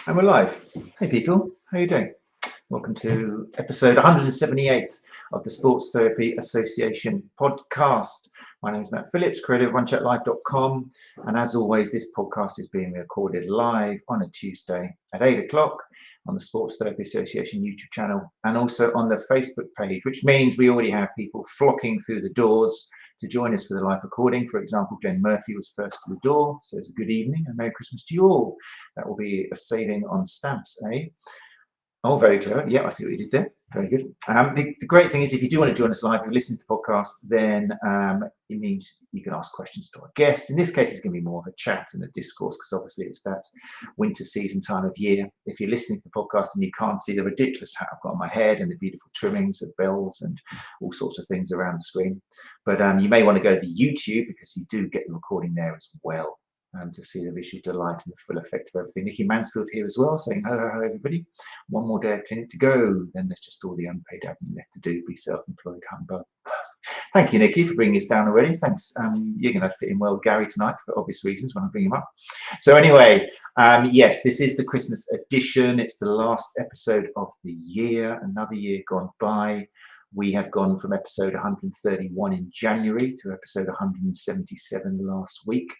And we're live. Hey people, how are you doing? Welcome to episode 178 of the Sports Therapy Association podcast. My name is Matt Phillips, creator of OneChatLive.com, and as always, this podcast is being recorded live on a Tuesday at 8 o'clock on the Sports Therapy Association YouTube channel and also on the Facebook page, which means we already have people flocking through the doors to join us for the live recording. For example, Glenn Murphy was first to the door, says a good evening and Merry Christmas to you all. That will be a saving on stamps, eh? Oh, very clever. Yeah, I see what you did there. Very good. The great thing is if you do want to join us live, if you listen to the podcast, then it means you can ask questions to our guests. In this case, it's going to be more of a chat and a discourse because obviously it's that winter season time of year. If you're listening to the podcast and you can't see the ridiculous hat I've got on my head and the beautiful trimmings of bells and all sorts of things around the screen, but you may want to go to YouTube because you do get the recording there as well. To see the visual delight and the full effect of everything. Nikki Mansfield here as well, saying hello, everybody. One more day of clinic to go. Then there's just all the unpaid admin left to do. Be self-employed, humbug. Thank you, Nikki, for bringing us down already. Thanks. You're going to fit in well with Gary tonight for obvious reasons when I bring him up. So anyway, yes, this is the Christmas edition. It's the last episode of the year. Another year gone by. We have gone from episode 131 in January to episode 177 last week.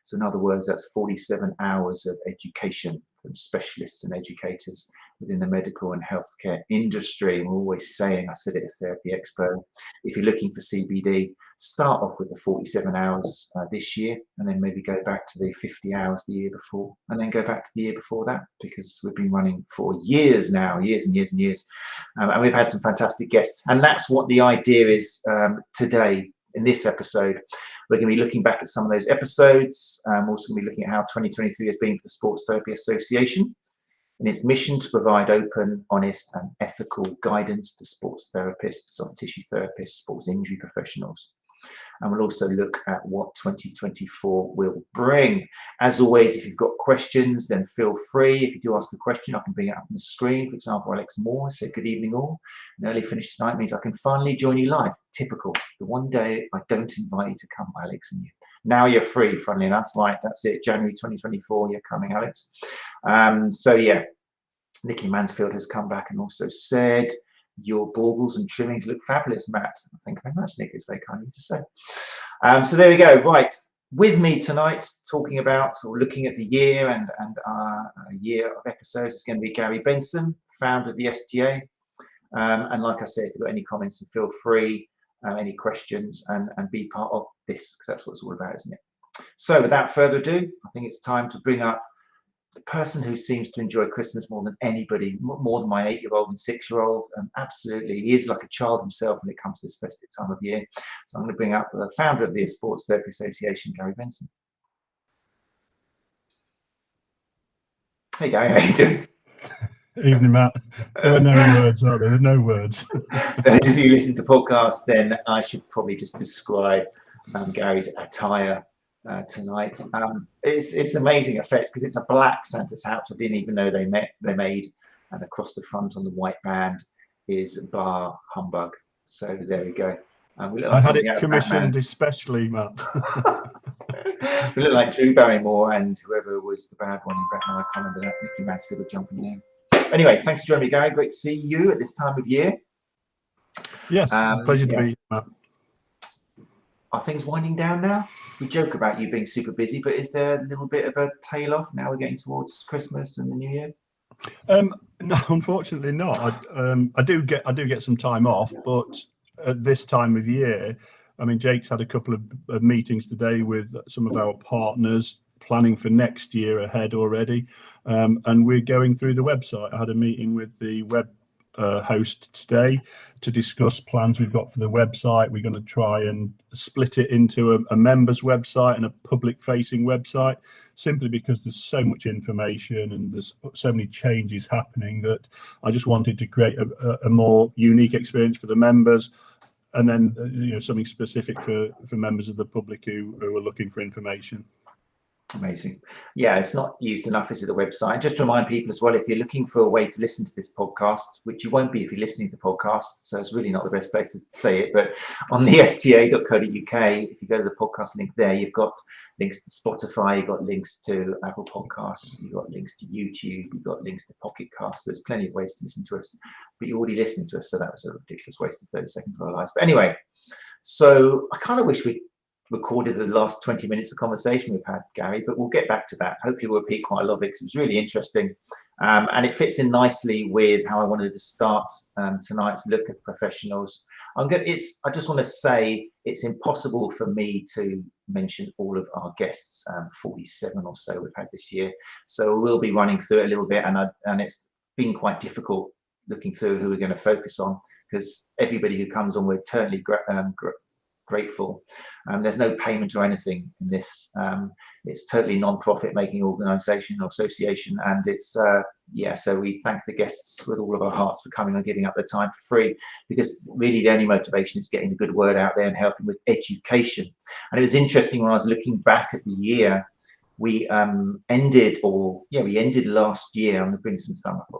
So in other words, that's 47 hours of education from specialists and educators within the medical and healthcare industry. And we're always saying, I said it at Therapy Expo, if you're looking for CBD, start off with the 47 hours this year, and then maybe go back to the 50 hours the year before, and then go back to the year before that, because we've been running for years now, years and years and years. And we've had some fantastic guests. And that's what the idea is today. In this episode, we're going to be looking back at some of those episodes. We're also going to be looking at how 2023 has been for the Sports Therapy Association and its mission to provide open, honest and ethical guidance to sports therapists, soft tissue therapists, sports injury professionals. And we'll also look at what 2024 will bring. As always, if you've got questions, then feel free. If you do ask a question, I can bring it up on the screen. For example, Alex Moore said, good evening all. An early finish tonight means I can finally join you live. Typical. The one day I don't invite you to come, Alex, and you. Now you're free, funnily enough. Right, that's it. January 2024, you're coming, Alex. So yeah, Nikki Mansfield has come back and also said, your baubles and trimmings look fabulous, Matt. Thank you very much, Nick. It's very kind of you to say. So there we go. Right, with me tonight, talking about or looking at the year and our year of episodes is going to be Gary Benson, founder of the STA. And like I said, if you've got any comments, feel free, any questions, and be part of this, because that's what it's all about, isn't it? So without further ado, I think it's time to bring up the person who seems to enjoy Christmas more than anybody, more than my 8-year-old and 6-year-old. Absolutely, he is like a child himself when it comes to this festive time of year. So I'm going to bring up the founder of the Sports Therapy Association, Gary Benson. Hey Gary, how you doing? Evening, Matt. There are no words, are there? No words. Those of you listening to the podcast, then I should probably just describe Gary's attire tonight. It's amazing effect because it's a black Santa's hat. I didn't even know they made, and across the front on the white band is bar humbug. So there we go. We look like I had it commissioned especially, Matt. We look like Drew Barrymore and whoever was the bad one in Batman. I can't remember that. Nikki Mansfield jumping in. Anyway, thanks for joining me, Gary. Great to see you at this time of year. Yes, pleasure to be here, Matt. Are things winding down now? We joke about you being super busy, but is there a little bit of a tail off now? We're getting towards Christmas and the New Year. No, unfortunately not. I do get some time off, but at this time of year, I mean, Jake's had a couple of meetings today with some of our partners, planning for next year ahead already, and we're going through the website. I had a meeting with the web host today to discuss plans we've got for the website. We're going to try and split it into a members website and a public facing website, simply because there's so much information and there's so many changes happening that I just wanted to create a more unique experience for the members, and then something specific for members of the public who are looking for information. Amazing. Yeah, it's not used enough, is it, the website? Just to remind people as well, if you're looking for a way to listen to this podcast, which you won't be if you're listening to the podcast, so it's really not the best place to say it, but on the STA.co.uk, if you go to the podcast link there, you've got links to Spotify, you've got links to Apple Podcasts, you've got links to YouTube, you've got links to Pocket Casts. There's plenty of ways to listen to us, but you're already listening to us, so that was a ridiculous waste of 30 seconds of our lives. But anyway, so I kind of wish we recorded the last 20 minutes of conversation we've had, Gary, but we'll get back to that. Hopefully we'll repeat quite a lot of it because it was really interesting, and it fits in nicely with how I wanted to start tonight's look at professionals. I just want to say it's impossible for me to mention all of our guests, 47 or so we've had this year, so we'll be running through it a little bit, and it's been quite difficult looking through who we're going to focus on, because everybody who comes on, we're totally grateful. There's no payment or anything in this. It's totally non-profit making organisation or association, and it's so we thank the guests with all of our hearts for coming and giving up their time for free, because really the only motivation is getting the good word out there and helping with education. And it was interesting when I was looking back at the year, we ended last year. I'm going to bring some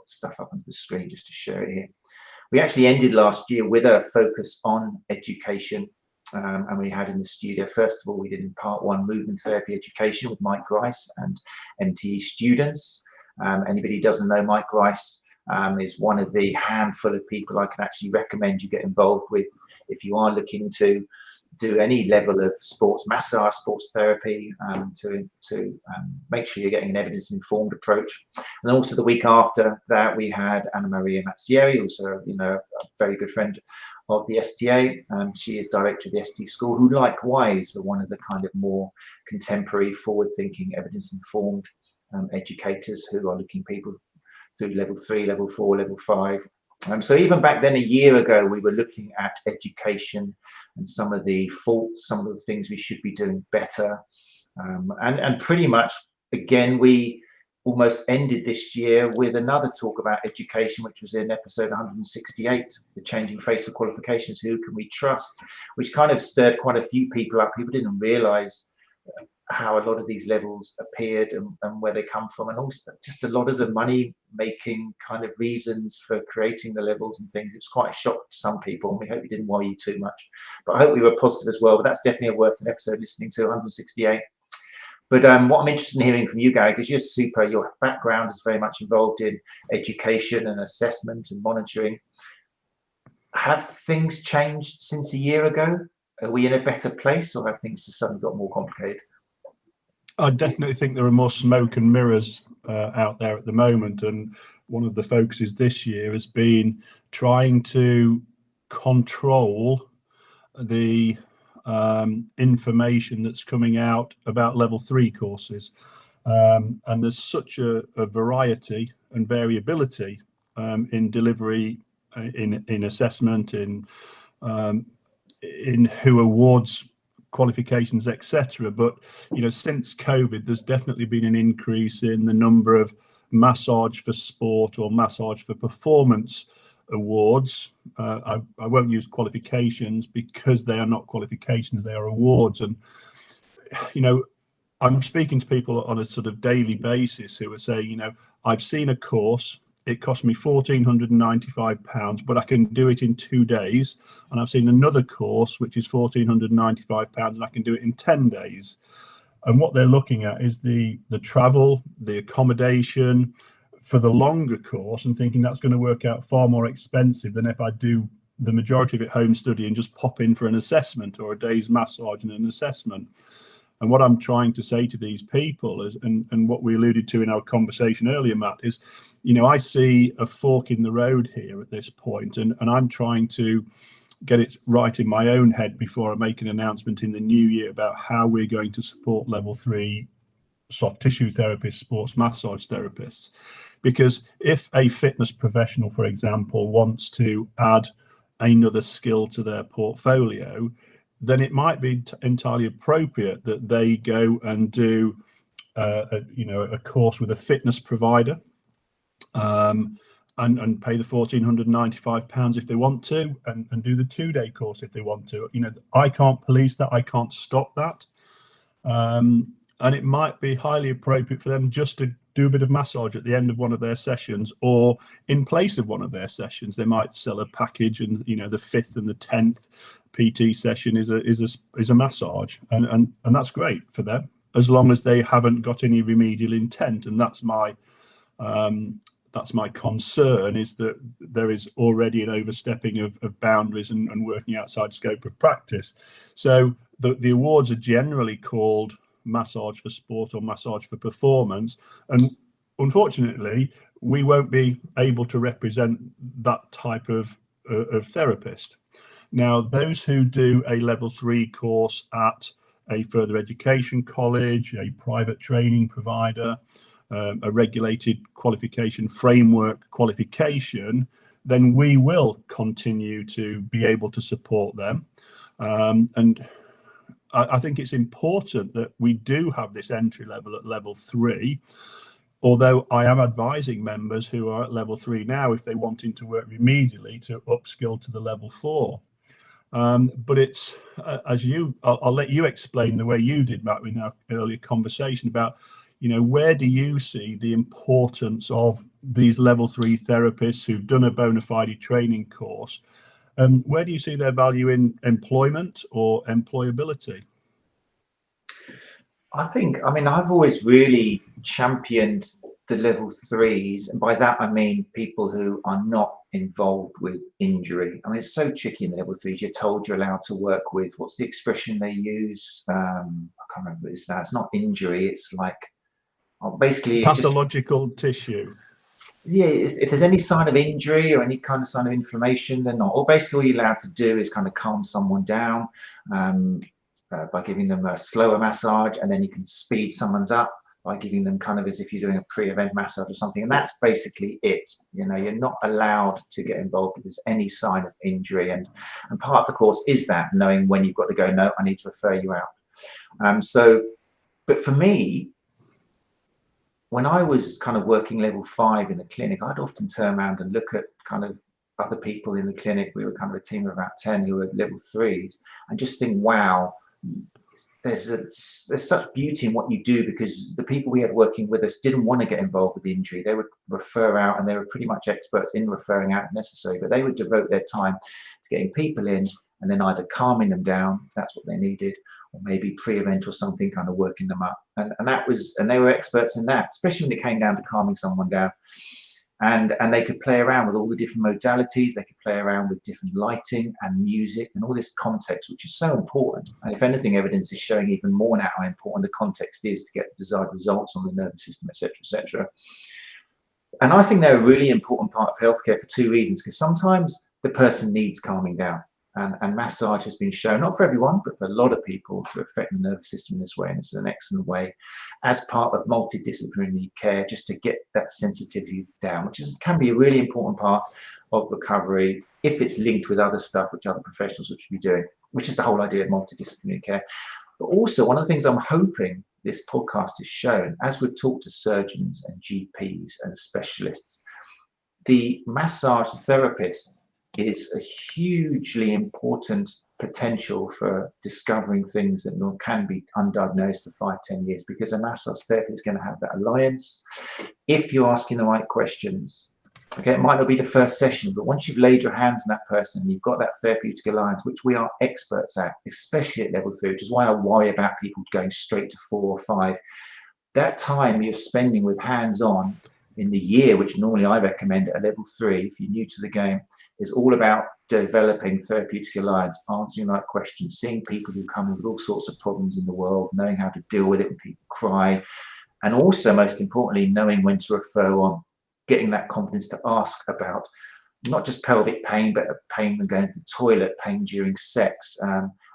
stuff up onto the screen just to show it here. We actually ended last year with a focus on education. And we had in the studio, first of all, we did in part one movement therapy education with Mike Grice and MTE students. Anybody who doesn't know Mike Grice is one of the handful of people I can actually recommend you get involved with if you are looking to do any level of sports massage, sports therapy, to make sure you're getting an evidence-informed approach. And also the week after that, we had Anna Maria Mazzieri, also a very good friend of the STA. She is director of the ST school, who likewise are one of the kind of more contemporary, forward-thinking, evidence-informed educators who are looking people through level 3, level 4, level 5. So even back then, a year ago, we were looking at education and some of the faults, some of the things we should be doing better. And pretty much, again, we almost ended this year with another talk about education, which was in episode 168, the changing face of qualifications, who can we trust, which kind of stirred quite a few people up. People didn't realize how a lot of these levels appeared and where they come from, and also just a lot of the money making kind of reasons for creating the levels and things. It was quite a shock to some people, and we hope we didn't worry you too much, but I hope we were positive as well. But that's definitely worth an episode listening to, 168. But what I'm interested in hearing from you, Gary, because you're super, your background is very much involved in education and assessment and monitoring. Have things changed since a year ago? Are we in a better place, or have things just suddenly got more complicated? I definitely think there are more smoke and mirrors out there at the moment. And one of the focuses this year has been trying to control the information that's coming out about level 3 courses, and there's such a variety and variability in delivery, in assessment, in who awards qualifications, etc. But since COVID, there's definitely been an increase in the number of massage for sport or massage for performance awards. I won't use qualifications because they are not qualifications, they are awards. And I'm speaking to people on a sort of daily basis who are saying, I've seen a course, it cost me £1,495, but I can do it in 2 days. And I've seen another course which is £1,495 and I can do it in 10 days. And what they're looking at is the travel, the accommodation for the longer course, and thinking that's going to work out far more expensive than if I do the majority of it home study and just pop in for an assessment or a day's massage and an assessment. And what I'm trying to say to these people is, and what we alluded to in our conversation earlier, Matt, is, I see a fork in the road here at this point, and I'm trying to get it right in my own head before I make an announcement in the new year about how we're going to support level 3 soft tissue therapists, sports massage therapists. Because if a fitness professional, for example, wants to add another skill to their portfolio, then it might be entirely appropriate that they go and do a course with a fitness provider, and pay the £1,495 if they want to, and do the 2-day course if they want to. I can't police that, I can't stop that. and it might be highly appropriate for them just to do a bit of massage at the end of one of their sessions, or in place of one of their sessions. They might sell a package, and you know, the 5th and the 10th PT session is a massage, and that's great for them, as long as they haven't got any remedial intent. And that's my concern, is that there is already an overstepping of boundaries and working outside scope of practice. So the awards are generally called massage for sport or massage for performance, and unfortunately we won't be able to represent that type of therapist. Now, those who do a level 3 course at a further education college, a private training provider, a regulated qualification framework qualification, then we will continue to be able to support them. And I think it's important that we do have this entry level at level 3, although I am advising members who are at level 3 now, if they're wanting to work remedially, to upskill to the level 4. But it's, I'll let you explain the way you did, Matt, in our earlier conversation about, you know, where do you see the importance of these level 3 therapists who've done a bona fide training course? Where do you see their value in employment or employability? I mean, I've always really championed the level 3s, and by that I mean people who are not involved with injury. I mean, it's so tricky in the level 3s. You're told you're allowed to work with, what's the expression they use? I can't remember this now. It's not injury. It's like, basically pathological tissue. Yeah, if there's any sign of injury or any kind of sign of inflammation, they're not. Or basically all you're allowed to do is kind of calm someone down by giving them a slower massage, and then you can speed someone's up by giving them kind of as if you're doing a pre-event massage or something. And that's basically it. You know, you're not allowed to get involved if there's any sign of injury. And part of the course is that, knowing when you've got to go, no, I need to refer you out. But for me, when I was kind of working level 5 in the clinic, I'd often turn around and look at kind of other people in the clinic. We were kind of a team of about 10 who were level 3s, and just think, wow, there's such beauty in what you do, because the people we had working with us didn't want to get involved with the injury. They would refer out, and they were pretty much experts in referring out if necessary, but they would devote their time to getting people in and then either calming them down if that's what they needed, or maybe pre-event or something, kind of working them up. And they were experts in that, especially when it came down to calming someone down. And they could play around with all the different modalities. They could play around with different lighting and music and all this context, which is so important. And if anything, evidence is showing even more now how important the context is to get the desired results on the nervous system, etc., etc. And I think they're a really important part of healthcare for 2 reasons, because sometimes the person needs calming down. And massage has been shown, not for everyone, but for a lot of people, to affect the nervous system in this way. And it's an excellent way as part of multidisciplinary care, just to get that sensitivity down, which can be a really important part of recovery if it's linked with other stuff, which other professionals should be doing, which is the whole idea of multidisciplinary care. But also, one of the things I'm hoping this podcast has shown, as we've talked to surgeons and GPs and specialists, the massage therapist is a hugely important potential for discovering things that can be undiagnosed for 5-10 years, because a massage therapy is going to have that alliance if you're asking the right questions. Okay, it might not be the first session, but once you've laid your hands on that person and you've got that therapeutic alliance, which we are experts at, especially at level 3, which is why I worry about people going straight to 4 or 5. That time you're spending with hands-on in the year, which normally I recommend at a level 3, if you're new to the game, is all about developing therapeutic alliance, answering the right questions, seeing people who come in with all sorts of problems in the world, knowing how to deal with it when people cry, and also, most importantly, knowing when to refer on, getting that confidence to ask about not just pelvic pain, but pain when going to the toilet, pain during sex,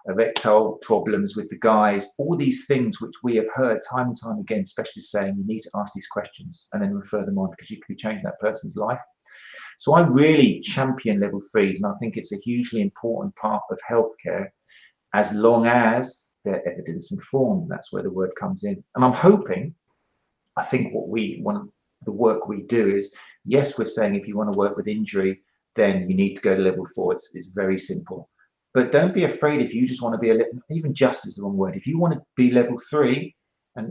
erectile problems with the guys, all these things which we have heard time and time again, specialists saying you need to ask these questions and then refer them on, because you could be changing that person's life. So I really champion level 3s, and I think it's a hugely important part of healthcare, as long as they're evidence informed. That's where the word comes in. And I'm hoping, I think what we want, the work we do is, yes, we're saying if you want to work with injury, then you need to go to level 4. It's very simple. But don't be afraid if you just want to be even just is the wrong word. If you want to be level 3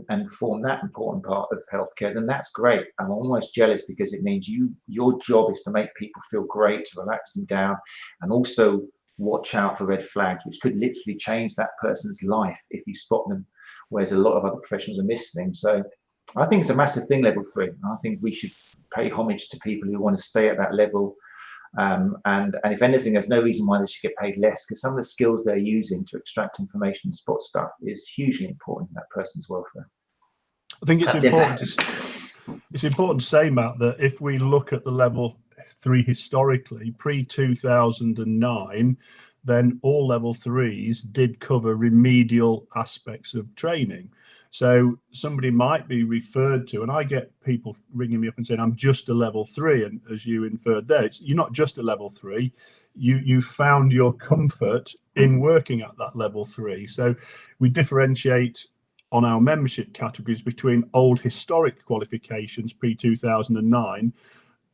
and form that important part of healthcare, then that's great. I'm almost jealous because it means your job is to make people feel great, to relax them down, and also watch out for red flags, which could literally change that person's life if you spot them, whereas a lot of other professionals are missing. So I think it's a massive thing, level 3. I think we should pay homage to people who want to stay at that level. And if anything, there's no reason why they should get paid less, because some of the skills they're using to extract information and spot stuff is hugely important in that person's welfare. I think it's important to say, Matt, that if we look at the level 3 historically, pre-2009, then all level 3s did cover remedial aspects of training. So somebody might be referred to, and I get people ringing me up and saying, I'm just a level 3. And as you inferred there, you're not just a level 3. You found your comfort in working at that level 3. So we differentiate on our membership categories between old historic qualifications pre-2009,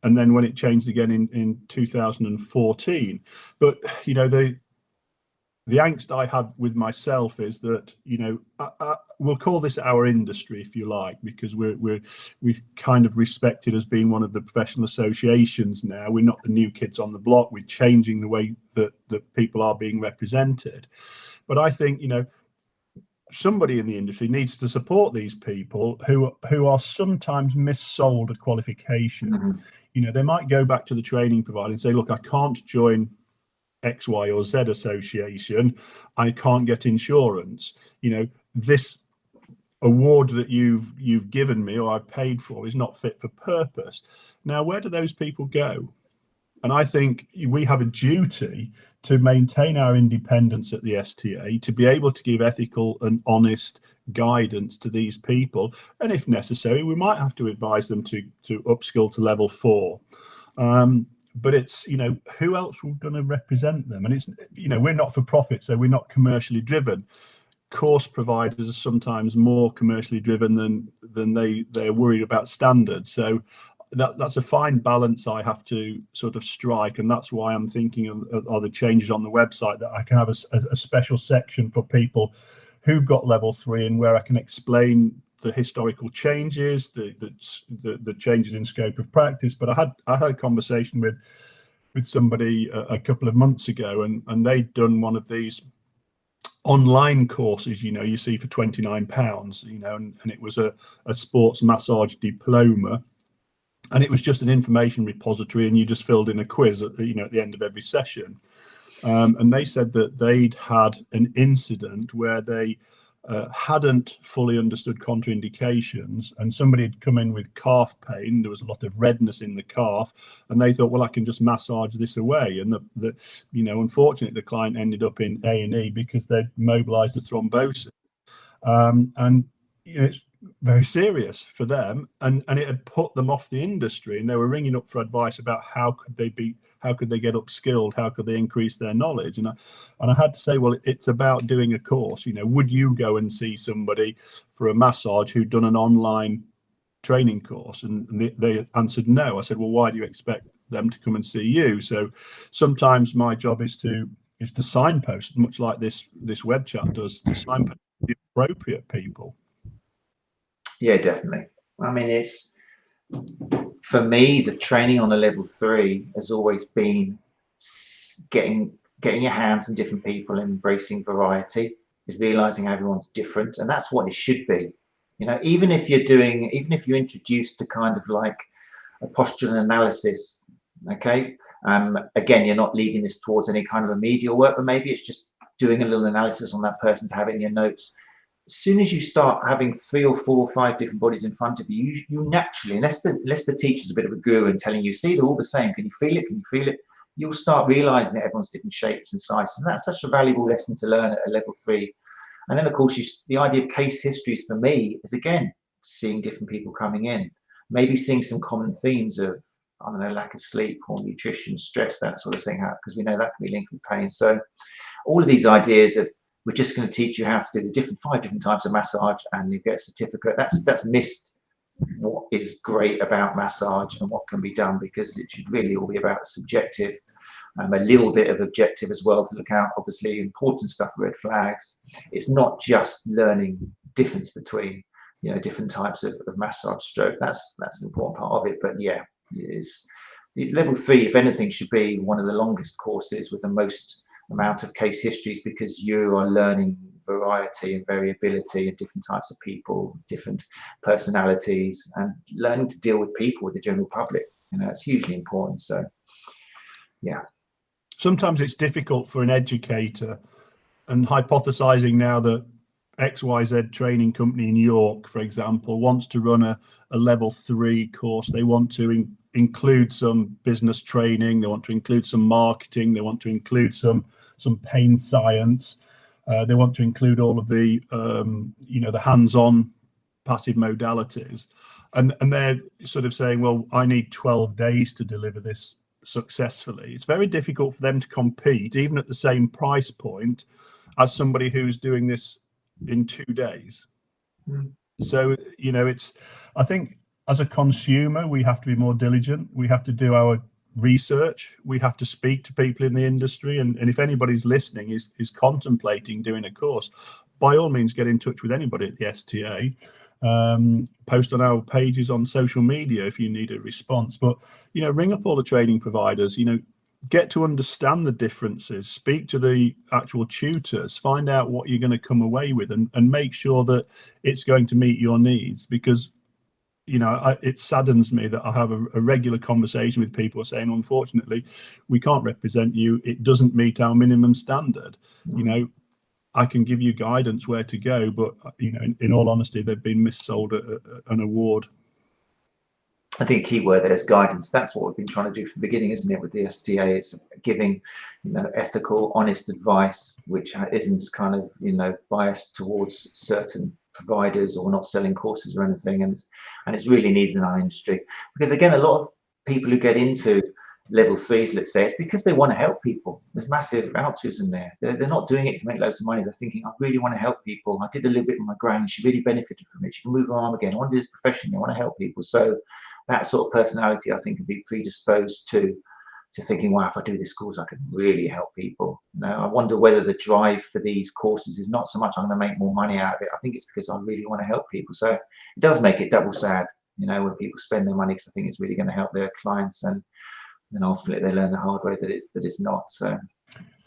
and then when it changed again in 2014. But, you know, the angst I have with myself is that, you know, we'll call this our industry, if you like, because we're kind of respected as being one of the professional associations now. We're not the new kids on the block. We're changing the way that people are being represented. But I think, you know, somebody in the industry needs to support these people who are sometimes missold a qualification. Mm-hmm. You know, they might go back to the training provider and say, look, I can't join X, Y, or Z association. I can't get insurance. You know, this award that you've given me or I've paid for is not fit for purpose. Now, where do those people go? And I think we have a duty to maintain our independence at the STA, to be able to give ethical and honest guidance to these people. And if necessary, we might have to advise them to upskill to level 4. But it's, you know, who else are going to represent them? And it's, you know, we're not for profit, so we're not commercially driven. Course providers are sometimes more commercially driven than they're worried about standards. So that's a fine balance I have to sort of strike, and that's why I'm thinking of the changes on the website, that I can have a special section for people who've got level 3, and where I can explain the historical changes, the changes in scope of practice. But I had a conversation with somebody a couple of months ago, and they'd done one of these online courses, you know, you see for £29, you know, and it was a sports massage diploma. And it was just an information repository, and you just filled in a quiz at the end of every session. And they said that they'd had an incident where they hadn't fully understood contraindications, and somebody had come in with calf pain. There was a lot of redness in the calf, and they thought, well, I can just massage this away. And unfortunately, the client ended up in A&E because they'd mobilized a thrombosis. And you know, it's very serious for them, and it had put them off the industry, and they were ringing up for advice about how could they get upskilled, how could they increase their knowledge. And I had to say, well, it's about doing a course. You know, would you go and see somebody for a massage who'd done an online training course? And they answered no. I said, well, why do you expect them to come and see you? So sometimes my job is to signpost, much like this web chat does, to signpost the appropriate people. Yeah, definitely. I mean, it's, for me, the training on a level 3 has always been getting your hands on different people, embracing variety, is realizing everyone's different, and that's what it should be. You know, even if you're introduced to kind of like a postural analysis, okay, again, you're not leading this towards any kind of remedial work, but maybe it's just doing a little analysis on that person to have it in your notes. As soon as you start having 3 or 4 or 5 different bodies in front of you, you naturally, unless the teacher's a bit of a guru and telling you, see, they're all the same, can you feel it, can you feel it, you'll start realizing that everyone's different shapes and sizes. And that's such a valuable lesson to learn at a level 3. And then, of course, the idea of case histories for me is, again, seeing different people coming in, maybe seeing some common themes of, I don't know, lack of sleep or nutrition, stress, that sort of thing, because we know that can be linked with pain. So all of these ideas of, we're just going to teach you how to do the 5 different types of massage and you get a certificate. That's missed what is great about massage and what can be done, because it should really all be about subjective, a little bit of objective as well, to look out, obviously, important stuff, red flags. It's not just learning difference between different types of massage stroke. That's an important part of it. But yeah, level 3, if anything, should be one of the longest courses with the most amount of case histories, because you are learning variety and variability and different types of people, different personalities, and learning to deal with people, with the general public. It's hugely important. So yeah, sometimes it's difficult for an educator, and hypothesizing now that XYZ training company in York, for example, wants to run a level 3 course. They want to include some business training, they want to include some marketing, they want to include some pain science, they want to include all of the the hands-on passive modalities, and they're sort of saying, well, I need 12 days to deliver this successfully. It's very difficult for them to compete, even at the same price point, as somebody who's doing this in 2 days. So I think as a consumer, we have to be more diligent. We have to do our research. We have to speak to people in the industry, and if anybody's listening is contemplating doing a course, by all means get in touch with anybody at the STA. Post on our pages on social media if you need a response, but ring up all the training providers, get to understand the differences, speak to the actual tutors, find out what you're going to come away with, and make sure that it's going to meet your needs. Because it saddens me that I have a regular conversation with people saying, unfortunately, we can't represent you, it doesn't meet our minimum standard. I can give you guidance where to go, but in all honesty, they've been missold an award. I think key word there is guidance. That's what we've been trying to do from the beginning, isn't it, with the STA? It's giving ethical, honest advice, which isn't kind of biased towards certain providers or not selling courses or anything. And it's really needed in our industry, because again, a lot of people who get into level 3s, let's say, it's because they want to help people. There's massive altruism there. They're not doing it to make loads of money. They're thinking, I really want to help people. I did a little bit with my gran, she really benefited from it. She can move her arm again. I want to do this professionally. I want to help people. So that sort of personality, I think, can be predisposed to thinking, wow, if I do this course, I can really help people. I wonder whether the drive for these courses is not so much I'm going to make more money out of it. I think it's because I really want to help people. So it does make it double sad, when people spend their money, because I think it's really going to help their clients, and then ultimately they learn the hard way that it's not. So,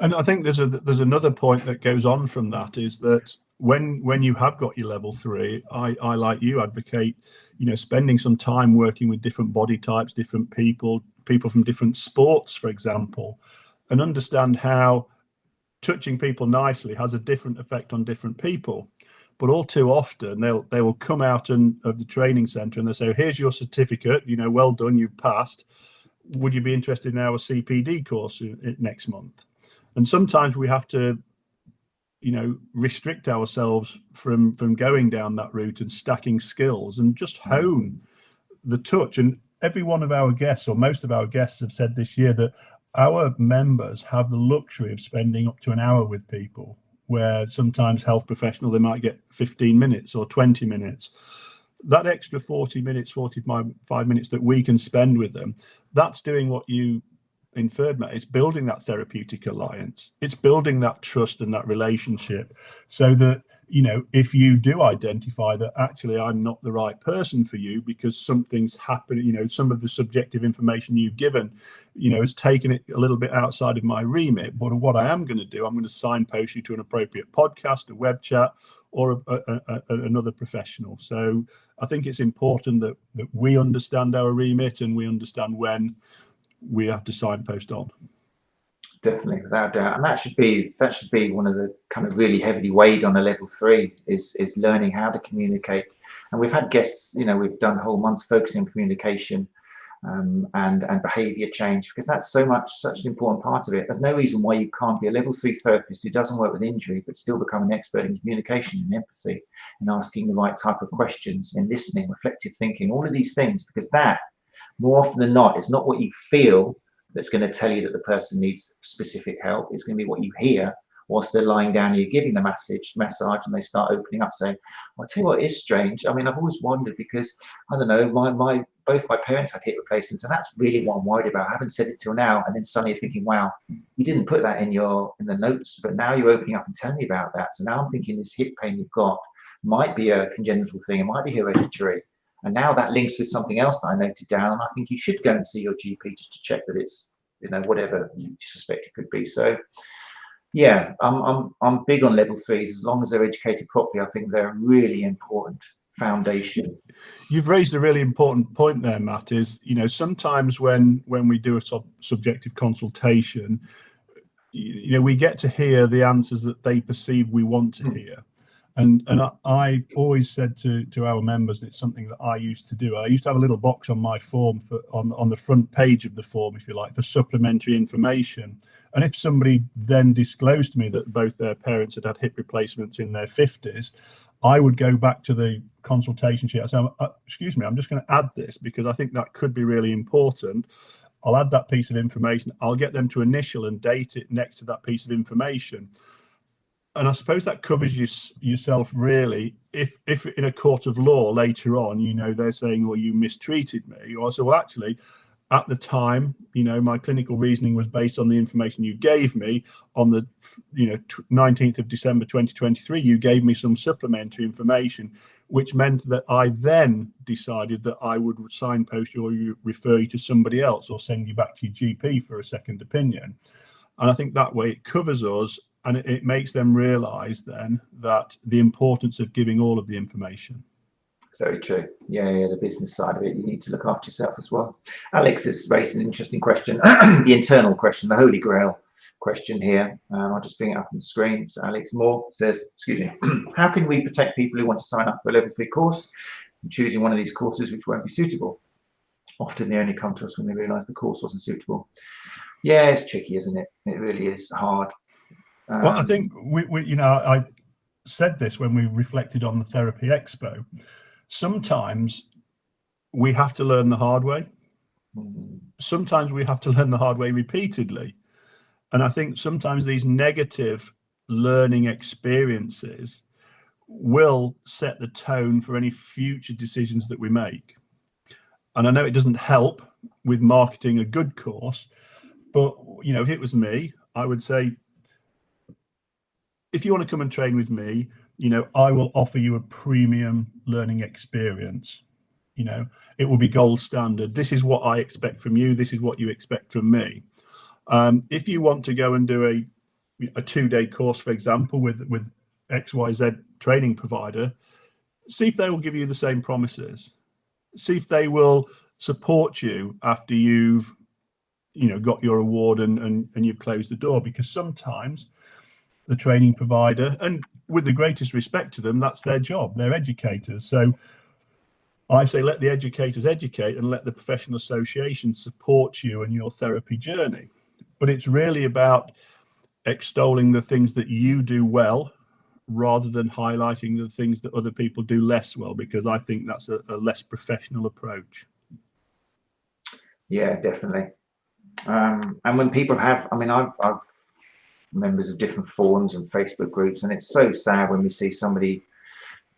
and I think there's another point that goes on from that, is that when you have got your level 3, I like you advocate spending some time working with different body types, different people from different sports, for example, and understand how touching people nicely has a different effect on different people. But all too often they will come out of the training center and they say, here's your certificate, well done, you've passed. Would you be interested in our CPD course next month? And sometimes we have to restrict ourselves from going down that route and stacking skills and just hone the touch. And every one of our guests, or most of our guests, have said this year that our members have the luxury of spending up to an hour with people, where sometimes health professional, they might get 15 minutes or 20 minutes. That extra 40 minutes, 45 minutes that we can spend with them, that's doing what you inferred, Matt. It's building that therapeutic alliance. It's building that trust and that relationship, so that if you do identify that actually I'm not the right person for you because something's happened, some of the subjective information you've given, has taken it a little bit outside of my remit. But what I am going to do, I'm going to signpost you to an appropriate podcast, a web chat, or another professional. So I think it's important that we understand our remit, and we understand when we have to signpost on. Definitely, without doubt. And that should be one of the kind of really heavily weighed on a level 3 is learning how to communicate. And we've had guests, we've done whole months focusing on communication and behavior change, because that's such an important part of it. There's no reason why you can't be a level 3 therapist who doesn't work with injury but still become an expert in communication and empathy, and asking the right type of questions, and listening, reflective thinking, all of these things, because that, more often than not, is not what you feel that's going to tell you that the person needs specific help. It's going to be what you hear whilst they're lying down, you're giving the massage, and they start opening up, saying, I'll tell you what is strange. I mean, I've always wondered, because I don't know, my both my parents had hip replacements, and that's really what I'm worried about. I haven't said it till now, and then suddenly you're thinking, wow, you didn't put that in the notes, but now you're opening up and telling me about that. So now I'm thinking this hip pain you've got might be a congenital thing, it might be hereditary, and now that links with something else that I noted down, and I think you should go and see your GP just to check that it's, whatever you suspect it could be. So yeah, I'm big on level 3s as long as they're educated properly. I think they're a really important foundation. You've raised a really important point there, Matt, is, sometimes when we do a subjective consultation, we get to hear the answers that they perceive we want to hear. And I always said to our members, and it's something that I used to do, I used to have a little box on my form on the front page of the form, if you like, for supplementary information. And if somebody then disclosed to me that both their parents had had hip replacements in their 50s, I would go back to the consultation sheet. I say, excuse me, I'm just going to add this because I think that could be really important. I'll add that piece of information. I'll get them to initial and date it next to that piece of information. And I suppose that covers yourself really. If in a court of law later on, they're saying, well, you mistreated me, or so, well, actually, at the time, my clinical reasoning was based on the information you gave me on the, 19th of December 2023. You gave me some supplementary information, which meant that I then decided that I would signpost you or refer you to somebody else or send you back to your GP for a second opinion. And I think that way it covers us, and it makes them realise then that the importance of giving all of the information. Very true. Yeah, the business side of it, you need to look after yourself as well. Alex has raised an interesting question, the internal question, the holy grail question here. I'll just bring it up on the screen. So Alex Moore says, excuse me, how can we protect people who want to sign up for a level 3 course and choosing one of these courses which won't be suitable? Often they only come to us when they realise the course wasn't suitable. Yeah, it's tricky, isn't it? It really is hard. Well, I think I said this when we reflected on the Therapy Expo. Sometimes we have to learn the hard way. Sometimes we have to learn the hard way repeatedly. And I think sometimes these negative learning experiences will set the tone for any future decisions that we make. And I know it doesn't help with marketing a good course, but if it was me, I would say, if you want to come and train with me, I will offer you a premium learning experience. It will be gold standard. This is what I expect from you. This is what you expect from me. If you want to go and do a 2-day course, for example, with XYZ training provider, see if they will give you the same promises. See if they will support you after you've, got your award and you've closed the door, because sometimes the training provider, and with the greatest respect to them, that's their job. They're educators. So I say let the educators educate and let the professional association support you in your therapy journey. But it's really about extolling the things that you do well rather than highlighting the things that other people do less well, because I think that's a less professional approach. Yeah, definitely. And when people have, I've members of different forums and Facebook groups, and it's so sad when we see somebody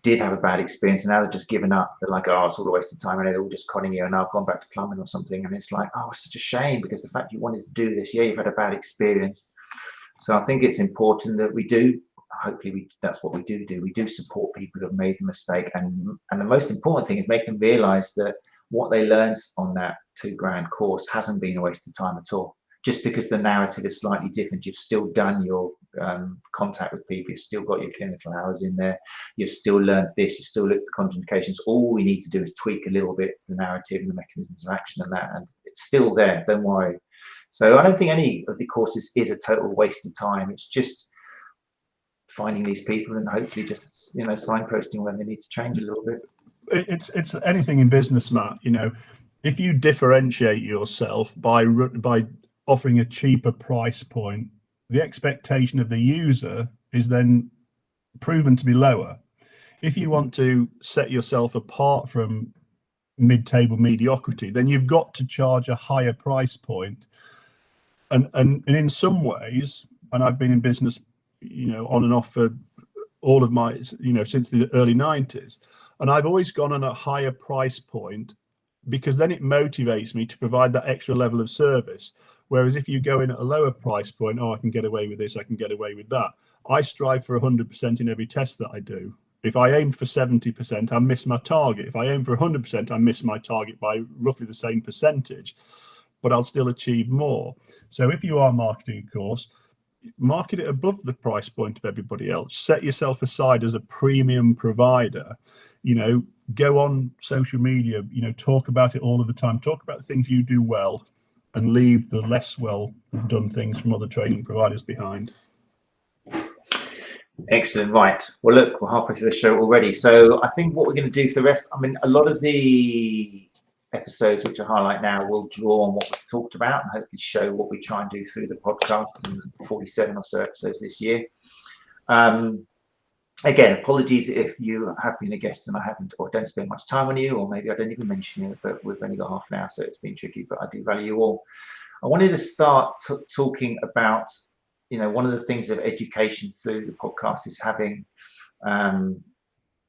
did have a bad experience and now they've just given up. They're like, oh, it's all a waste of time, and they're all just conning you, and I've gone back to plumbing or something. And it's like, oh, it's such a shame, because the fact you wanted to do this, yeah, you've had a bad experience. So I think it's important that we do, hopefully that's what we do. We do support people who have made the mistake, and the most important thing is make them realize that what they learned on that £2,000 course hasn't been a waste of time at all. Just because the narrative is slightly different, you've still done your contact with people, you've still got your clinical hours in there, you've still learned this, you've still looked at the contraindications. All we need to do is tweak a little bit the narrative and the mechanisms of action and that, and it's still there, don't worry. So I don't think any of the courses is a total waste of time. It's just finding these people and hopefully just, signposting when they need to change a little bit. It's anything in business, Matt. If you differentiate yourself by offering a cheaper price point, the expectation of the user is then proven to be lower. If you want to set yourself apart from mid-table mediocrity, then you've got to charge a higher price point. And in some ways, and I've been in business, on and off for all of my, since the early 90s, and I've always gone on a higher price point because then it motivates me to provide that extra level of service. Whereas if you go in at a lower price point, oh, I can get away with this, I can get away with that. I strive for 100% in every test that I do. If I aim for 70%, I miss my target. If I aim for 100%, I miss my target by roughly the same percentage, but I'll still achieve more. So if you are marketing a course, market it above the price point of everybody else. Set yourself aside as a premium provider. You know, go on social media, you know, talk about it all of the time. Talk about the things you do well and leave the less well done things from other training providers behind. Excellent. Right. Well, look, we're halfway through the show already. So I think what we're going to do for the rest, I mean, a lot of the episodes which I highlight now will draw on what we've talked about and hopefully show what we try and do through the podcast and 47 or so episodes this year. Again, apologies if you have been a guest and I haven't or don't spend much time on you, or maybe I don't even mention you, but we've only got half an hour, so it's been tricky, but I do value you all. I wanted to start talking about, you know, one of the things of education through the podcast is having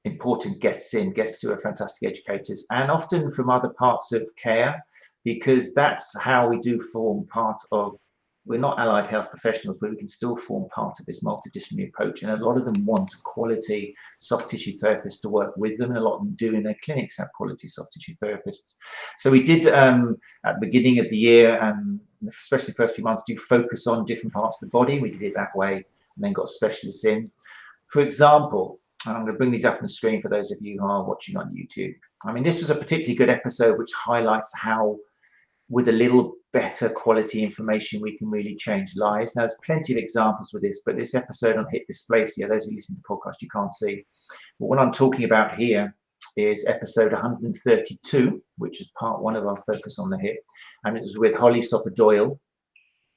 important guests who are fantastic educators, and often from other parts of care, because that's how we do form part of, we're not allied health professionals, but we can still form part of this multidisciplinary approach. And a lot of them want a quality soft tissue therapist to work with them, and a lot of them do in their clinics have quality soft tissue therapists. So we did at the beginning of the year, and especially the first few months, do focus on different parts of the body. We did it that way and then got specialists in. For example, I'm going to bring these up on the screen for those of you who are watching on YouTube. I mean, this was a particularly good episode which highlights how with a little better quality information we can really change lives. Now, there's plenty of examples with this, but this episode on hip dysplasia, those who listen to the podcast, you can't see. But what I'm talking about here is episode 132, which is part one of our focus on the hip. And it was with Holly Soper-Doyle.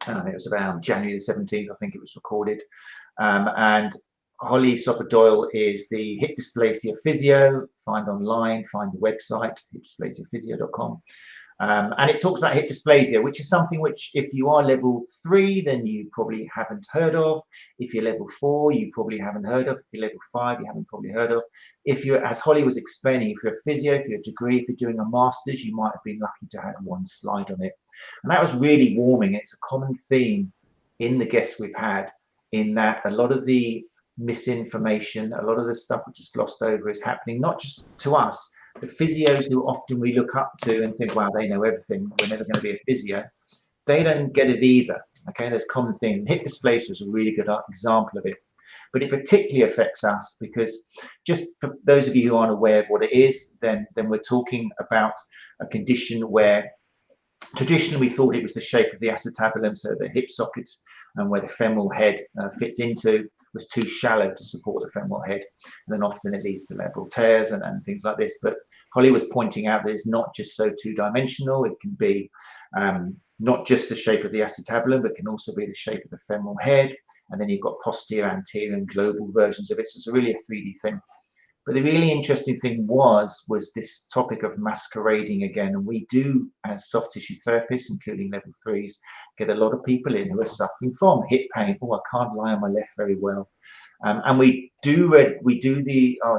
It was around January the 17th, I think it was recorded. And Holly Soper-Doyle is the hip dysplasia physio. Find online, find the website, hipdysplasiaphysio.com. And it talks about hip dysplasia, which is something which, if you are level 3, then you probably haven't heard of. If you're level 4, you probably haven't heard of. If you're level 5, you haven't probably heard of. If you're, as Holly was explaining, if you're a physio, if you're a degree, if you're doing a master's, you might have been lucky to have one slide on it. And that was really warming. It's a common theme in the guests we've had, in that a lot of the misinformation, a lot of the stuff which is glossed over is happening not just to us, the physios who often we look up to and think, wow, they know everything, we're never going to be a physio. They don't get it either. Okay, there's common things. Hip dysplasia is a really good example of it, but it particularly affects us because, just for those of you who aren't aware of what it is, then we're talking about a condition where traditionally we thought it was the shape of the acetabulum, so the hip socket and where the femoral head fits into was too shallow to support the femoral head, and then often it leads to labral tears and things like this. But Holly was pointing out that it's not just so two-dimensional. It can be not just the shape of the acetabulum, but can also be the shape of the femoral head, and then you've got posterior, anterior, and global versions of it. So it's really a 3D thing. But the really interesting thing was this topic of masquerading again. And we do, as soft tissue therapists, including level 3s, get a lot of people in who are suffering from hip pain. Oh, I can't lie on my left very well. And we do our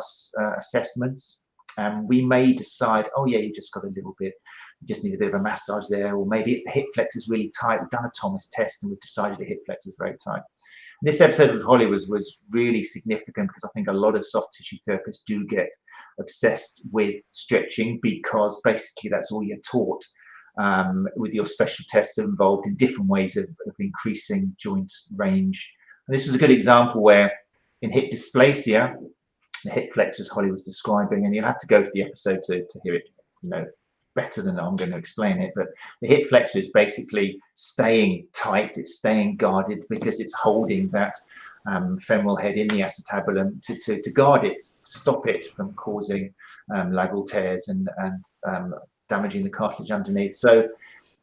assessments, and we may decide, oh yeah, you just got a little bit, you just need a bit of a massage there, or maybe it's the hip flexor really tight. We've done a Thomas test and we've decided the hip flexor is very tight. This episode with Holly was really significant because I think a lot of soft tissue therapists do get obsessed with stretching because basically that's all you're taught, with your special tests involved in different ways of increasing joint range. And this was a good example where in hip dysplasia, the hip flexors Holly was describing, and you'll have to go to the episode to hear it, you know, better than I'm going to explain it, but the hip flexor is basically staying tight, it's staying guarded because it's holding that femoral head in the acetabulum to guard it, to stop it from causing labral tears and damaging the cartilage underneath. So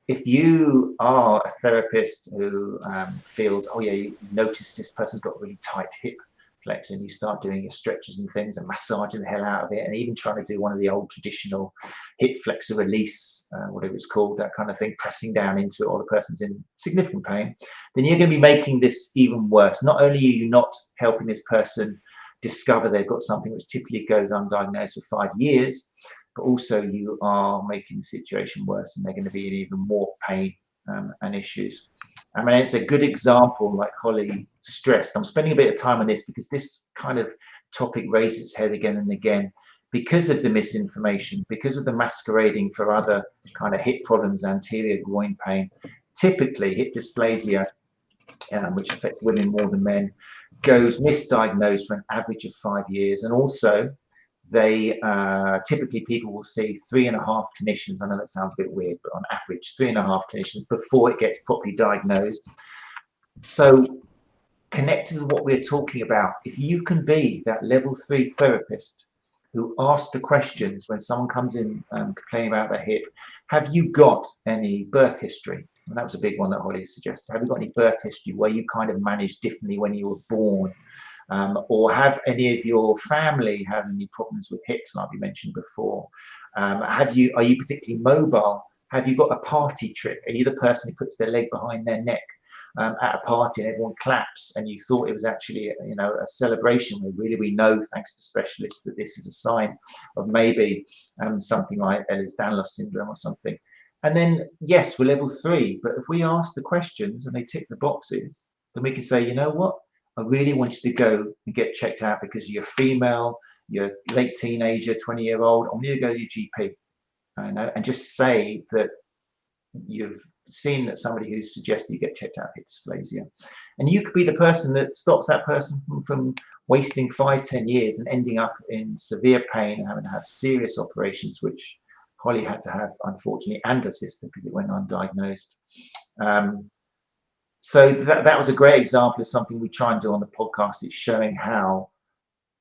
if you are a therapist who feels, oh yeah, you notice this person's got really tight hip flexor, and you start doing your stretches and things and massaging the hell out of it, and even trying to do one of the old traditional hip flexor release, whatever it's called, that kind of thing, pressing down into it, or the person's in significant pain, then you're going to be making this even worse. Not only are you not helping this person discover they've got something which typically goes undiagnosed for 5 years, but also you are making the situation worse, and they're going to be in even more pain and issues. I mean, it's a good example, like Holly stressed. I'm spending a bit of time on this because this kind of topic raises its head again and again because of the misinformation, because of the masquerading for other kind of hip problems, anterior groin pain. Typically, hip dysplasia, which affects women more than men, goes misdiagnosed for an average of 5 years. And also, they typically people will see 3.5 clinicians. I know that sounds a bit weird, but on average 3.5 clinicians before it gets properly diagnosed. So connecting with what we're talking about, if you can be that level 3 therapist who asks the questions when someone comes in complaining about their hip, have you got any birth history? And that was a big one that Holly suggested. Have you got any birth history where you kind of managed differently when you were born? Or have any of your family had any problems with hips, like we mentioned before? Are you particularly mobile? Have you got a party trick? Are you the person who puts their leg behind their neck at a party and everyone claps, and you thought it was actually a celebration? Where really we know, thanks to specialists, that this is a sign of maybe something like Ehlers-Danlos syndrome or something. And then yes, we're level 3, but if we ask the questions and they tick the boxes, then we can say, you know what? I really want you to go and get checked out because you're female, you're late teenager, 20-year-old. I want you to go to your GP, and just say that you've seen that somebody who's suggested you get checked out for dysplasia. And you could be the person that stops that person from wasting 5-10 years and ending up in severe pain and having to have serious operations, which Holly had to have, unfortunately, and her sister, because it went undiagnosed. So that was a great example of something we try and do on the podcast. It's showing how,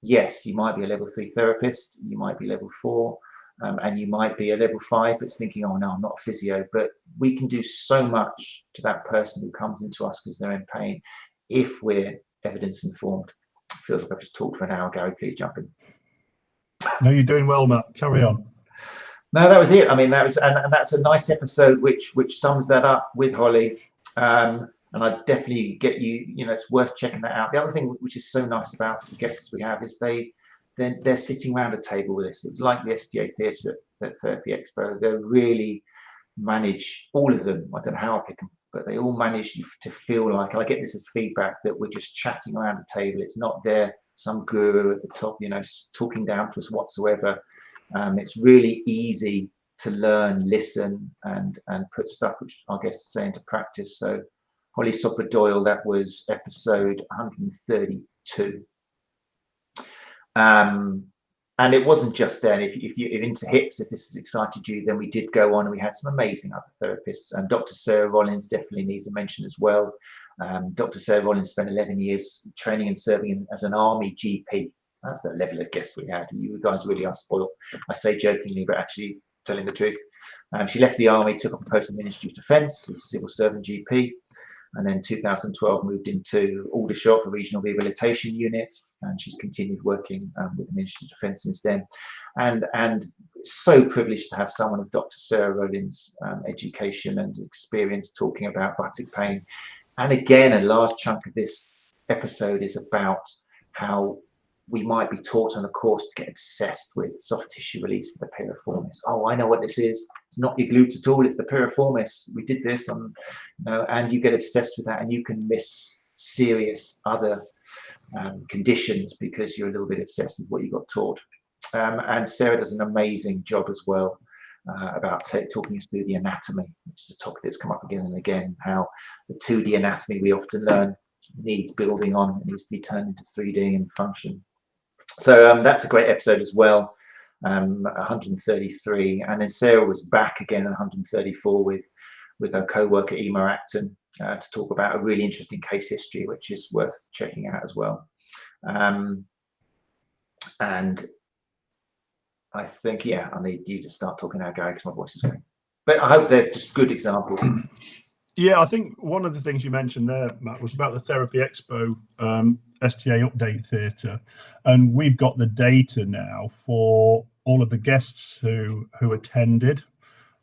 yes, you might be a level 3 therapist, you might be level 4, and you might be a level 5, but it's thinking, oh no, I'm not a physio. But we can do so much to that person who comes into us because they're in pain if we're evidence informed. It feels like I've just talked for an hour. Gary, please jump in. No, you're doing well, Matt. Carry on. No, that was it. I mean, that was, and that's a nice episode which sums that up with Holly. And I definitely get you, it's worth checking that out. The other thing which is so nice about the guests we have is they're sitting around a table with us. It's like the STA Theatre at Therapy Expo. They really manage, all of them, I don't know how I pick them, but they all manage to feel like, and I get this as feedback, that we're just chatting around the table. It's not there, some guru at the top, talking down to us whatsoever. It's really easy to learn, listen, and put stuff which our guests say into practice. So Holly Soper-Doyle, that was episode 132. And it wasn't just then. If you're into hips, if this has excited you, then we did go on and we had some amazing other therapists. And Dr. Sarah Rollins definitely needs a mention as well. Dr. Sarah Rollins spent 11 years training and serving as an army GP. That's the level of guest we had. You guys really are spoiled. I say jokingly, but actually telling the truth. She left the army, took up a post in the Ministry of Defence as a civil servant GP. And then 2012 moved into Aldershot for Regional Rehabilitation Unit, and she's continued working with the Ministry of Defence since then. And so privileged to have someone of Dr. Sarah Rollins' education and experience talking about buttock pain. And again, a large chunk of this episode is about how we might be taught on a course to get obsessed with soft tissue release for the piriformis. Oh, I know what this is. It's not your glute at all. It's the piriformis. We did this on, and you get obsessed with that, and you can miss serious other conditions because you're a little bit obsessed with what you got taught. And Sarah does an amazing job as well about talking us through the anatomy, which is a topic that's come up again and again, how the 2D anatomy we often learn needs building on. It needs to be turned into 3D and function. So that's a great episode as well, 133. And then Sarah was back again at 134 with her co-worker Eemer Acton to talk about a really interesting case history, which is worth checking out as well. And I think, yeah, I need you to start talking now, Gary, because my voice is going. But I hope they're just good examples. Yeah, I think one of the things you mentioned there, Matt, was about the Therapy Expo STA update theatre, and we've got the data now for all of the guests who attended.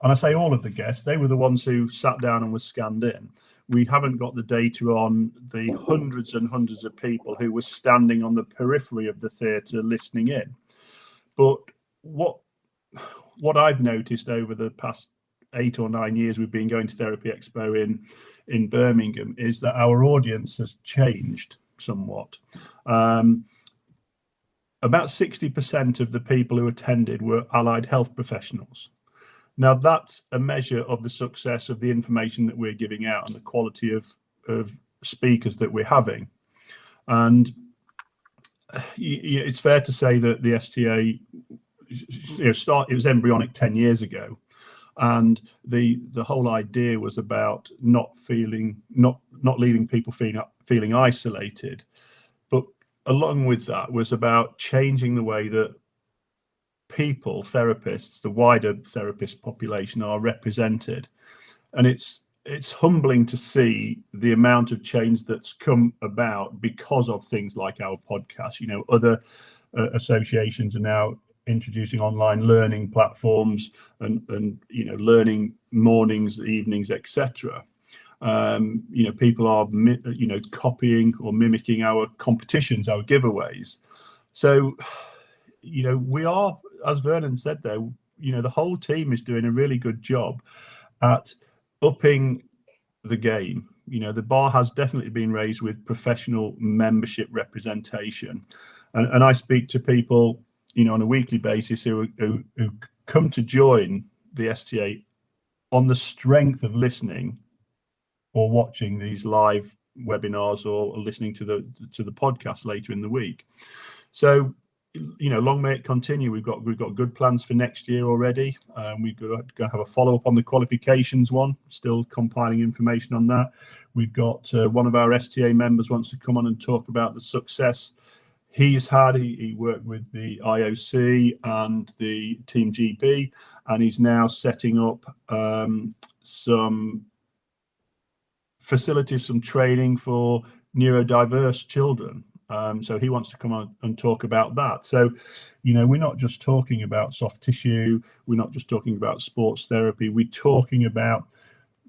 And I say all of the guests, they were the ones who sat down and were scanned in. We haven't got the data on the hundreds and hundreds of people who were standing on the periphery of the theatre listening in. But what what I've noticed over the past 8 or 9 years we've been going to Therapy Expo in Birmingham is that our audience has changed somewhat. About 60% of the people who attended were allied health professionals. Now that's a measure of the success of the information that we're giving out and the quality of speakers that we're having. And it's fair to say that the STA, it was embryonic 10 years ago, and the whole idea was about not leaving people feeling isolated, but along with that was about changing the way that people, therapists, the wider therapist population are represented. And it's humbling to see the amount of change that's come about because of things like our podcast. Other associations are now introducing online learning platforms and learning mornings, evenings, etc. People are copying or mimicking our competitions, our giveaways. So we are, as Vernon said there, the whole team is doing a really good job at upping the game. The bar has definitely been raised with professional membership representation, and I speak to people on a weekly basis who come to join the STA on the strength of listening or watching these live webinars or listening to the podcast later in the week. So long may it continue. We've got good plans for next year already. We're going to have a follow-up on the qualifications one, still compiling information on that. We've got one of our STA members wants to come on and talk about the success he's had. He worked with the IOC and the Team GB, and he's now setting up some facilities, some training for neurodiverse children. So he wants to come on and talk about that. So, we're not just talking about soft tissue. We're not just talking about sports therapy. We're talking about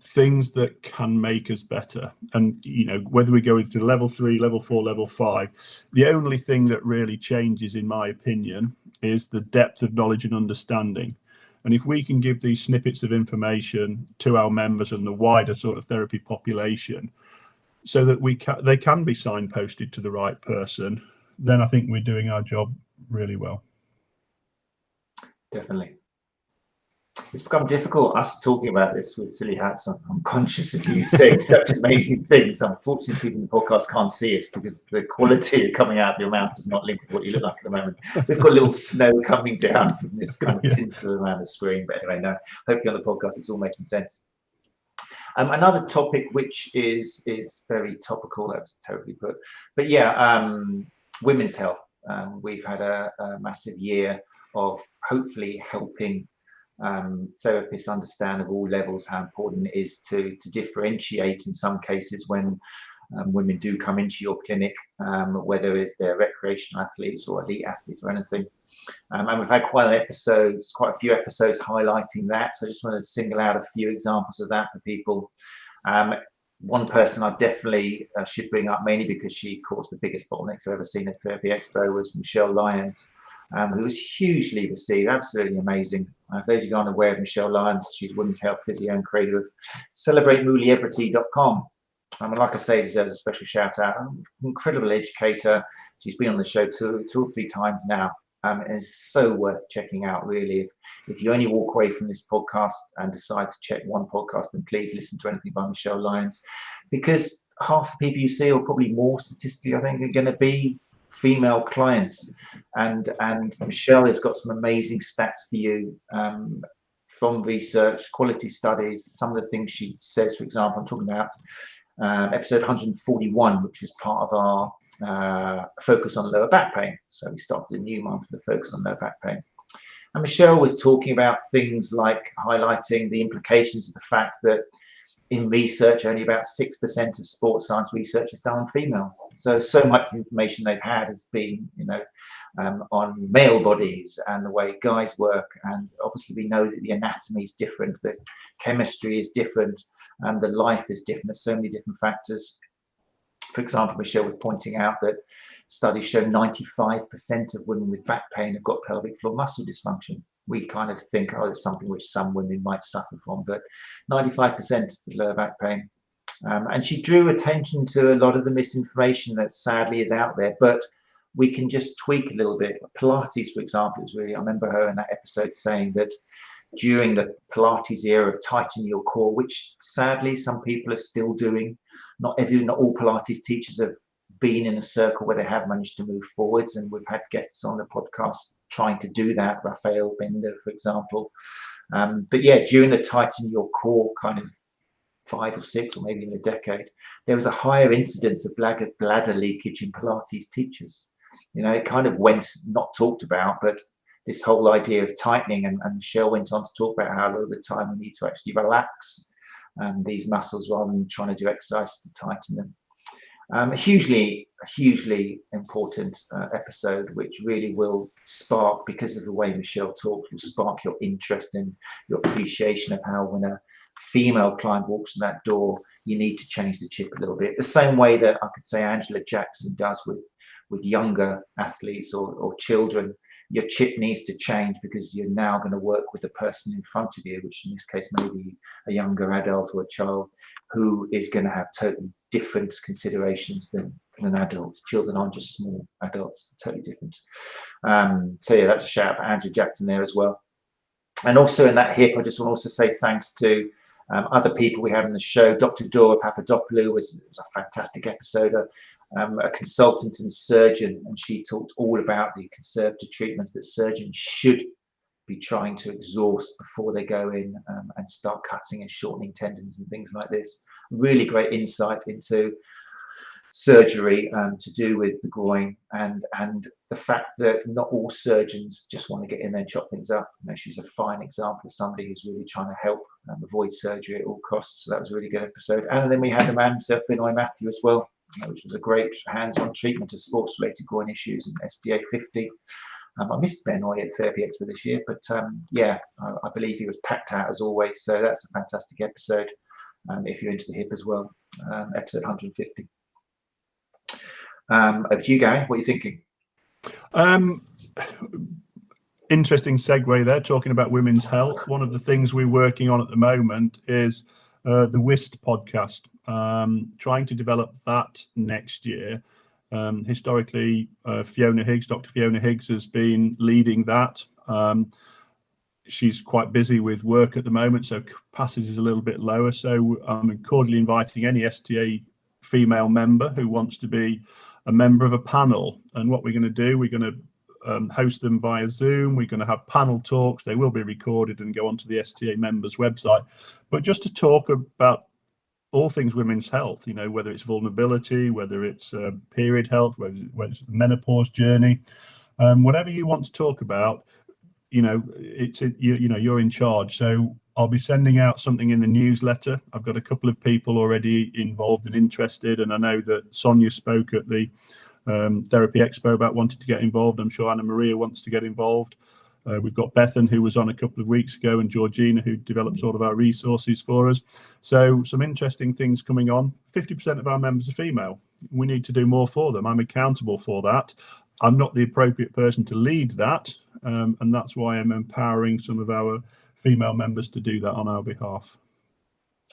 things that can make us better. And, whether we go into level 3, level 4, level 5, the only thing that really changes, in my opinion, is the depth of knowledge and understanding. And if we can give these snippets of information to our members and the wider sort of therapy population, so that they can be signposted to the right person, then I think we're doing our job really well. Definitely. It's become difficult, us talking about this with silly hats on. I'm conscious of you saying such amazing things. Unfortunately, people in the podcast can't see us because the quality coming out of your mouth is not linked with what you look like at the moment. We've got a little snow coming down from this kind of tinsel around the screen. But anyway, no, hopefully on the podcast it's all making sense. Another topic which is very topical, that's terribly put, but yeah, women's health. We've had a massive year of hopefully helping therapists understand of all levels how important it is to differentiate in some cases when women do come into your clinic, whether it's they're recreational athletes or elite athletes or anything. And we've had quite a few episodes highlighting that. So I just want to single out a few examples of that for people. One person I definitely should bring up, mainly because she caused the biggest bottlenecks I've ever seen at Therapy Expo, was Michelle Lyons, who was hugely received, absolutely amazing. For those of you who aren't aware of Michelle Lyons, she's women's health physio and creator of celebratemouliébrity.com. And like I say, deserves a special shout out. Incredible educator. She's been on the show two or three times now. And it's so worth checking out, really. If you only walk away from this podcast and decide to check one podcast, then please listen to anything by Michelle Lyons, because half the people you see, or probably more statistically, I think, are going to be female clients. And Michelle has got some amazing stats for you from research, quality studies, some of the things she says. For example, I'm talking about episode 141, which is part of our focus on lower back pain. So we started a new month with a focus on lower back pain. And Michelle was talking about things like highlighting the implications of the fact that in research, only about 6% of sports science research is done on females. So much information they've had has been, on male bodies and the way guys work. And obviously we know that the anatomy is different, the chemistry is different, and the life is different. There's so many different factors. For example, Michelle was pointing out that studies show 95% of women with back pain have got pelvic floor muscle dysfunction. we kind of think, oh, it's something which some women might suffer from, but 95% with lower back pain. And she drew attention to a lot of the misinformation that sadly is out there, but we can just tweak a little bit. Pilates, for example, is really, I remember her in that episode saying that during the Pilates era of tighten your core, which sadly some people are still doing, not all Pilates teachers have been in a circle where they have managed to move forwards, and we've had guests on the podcast trying to do that, Raphael Bender, for example. But yeah, during the tighten your core kind of 5 or 6 or maybe in a decade, there was a higher incidence of bladder leakage in Pilates teachers. You know, it kind of went not talked about, but this whole idea of tightening, and Michelle went on to talk about how a lot of the time we need to actually relax these muscles rather than trying to do exercise to tighten them. A hugely important episode, which really will spark, because of the way Michelle talks, will spark your interest and your appreciation of how when a female client walks in that door, you need to change the chip a little bit. The same way that I could say Angela Jackson does with younger athletes or children. Your chip needs to change because you're now going to work with the person in front of you, which in this case may be a younger adult or a child who is going to have totally different considerations than an adult. Children aren't just small adults, totally different. So yeah, that's a shout out for Angela Jackson there as well. And also in that hip, I just want to also say thanks to other people we had on the show. Dr. Dora Papadopoulou was a fantastic episode. A consultant and surgeon, and she talked all about the conservative treatments that surgeons should be trying to exhaust before they go in and start cutting and shortening tendons and things like this. Really great insight into surgery to do with the groin, and the fact that not all surgeons just want to get in there and chop things up. You know, she's a fine example of somebody who's really trying to help avoid surgery at all costs. So that was a really good episode. And then we had the man himself, Benoit Matthew, as well, which was a great hands-on treatment of sports-related groin issues in STA 50. I missed Benoit at Therapy Expo this year, but yeah, I believe he was packed out as always. So that's a fantastic episode if you're into the hip as well. Episode 150. Over to you, Gary. What are you thinking? Interesting segue there, talking about women's health. One of the things we're working on at the moment is the WIST podcast, trying to develop that next year. Historically, Dr. Fiona Higgs has been leading that. She's quite busy with work at the moment, so capacity is a little bit lower. So I'm cordially inviting any STA female member who wants to be a member of a panel. And what we're going to do, we're going to host them via Zoom. We're going to have panel talks. They will be recorded and go onto the STA members website. But just to talk about all things women's health, you know, whether it's vulnerability, whether it's period health, whether it's the menopause journey, whatever you want to talk about, you know, you're in charge. So I'll be sending out something in the newsletter. I've got a couple of people already involved and interested, and I know that Sonia spoke at the Therapy Expo about wanting to get involved. I'm sure Anna Maria wants to get involved. We've got Bethan, who was on a couple of weeks ago, and Georgina, who develops all of our resources for us. So some interesting things coming on. 50% of our members are female. We need to do more for them. I'm accountable for that. I'm not the appropriate person to lead that, and that's why I'm empowering some of our female members to do that on our behalf.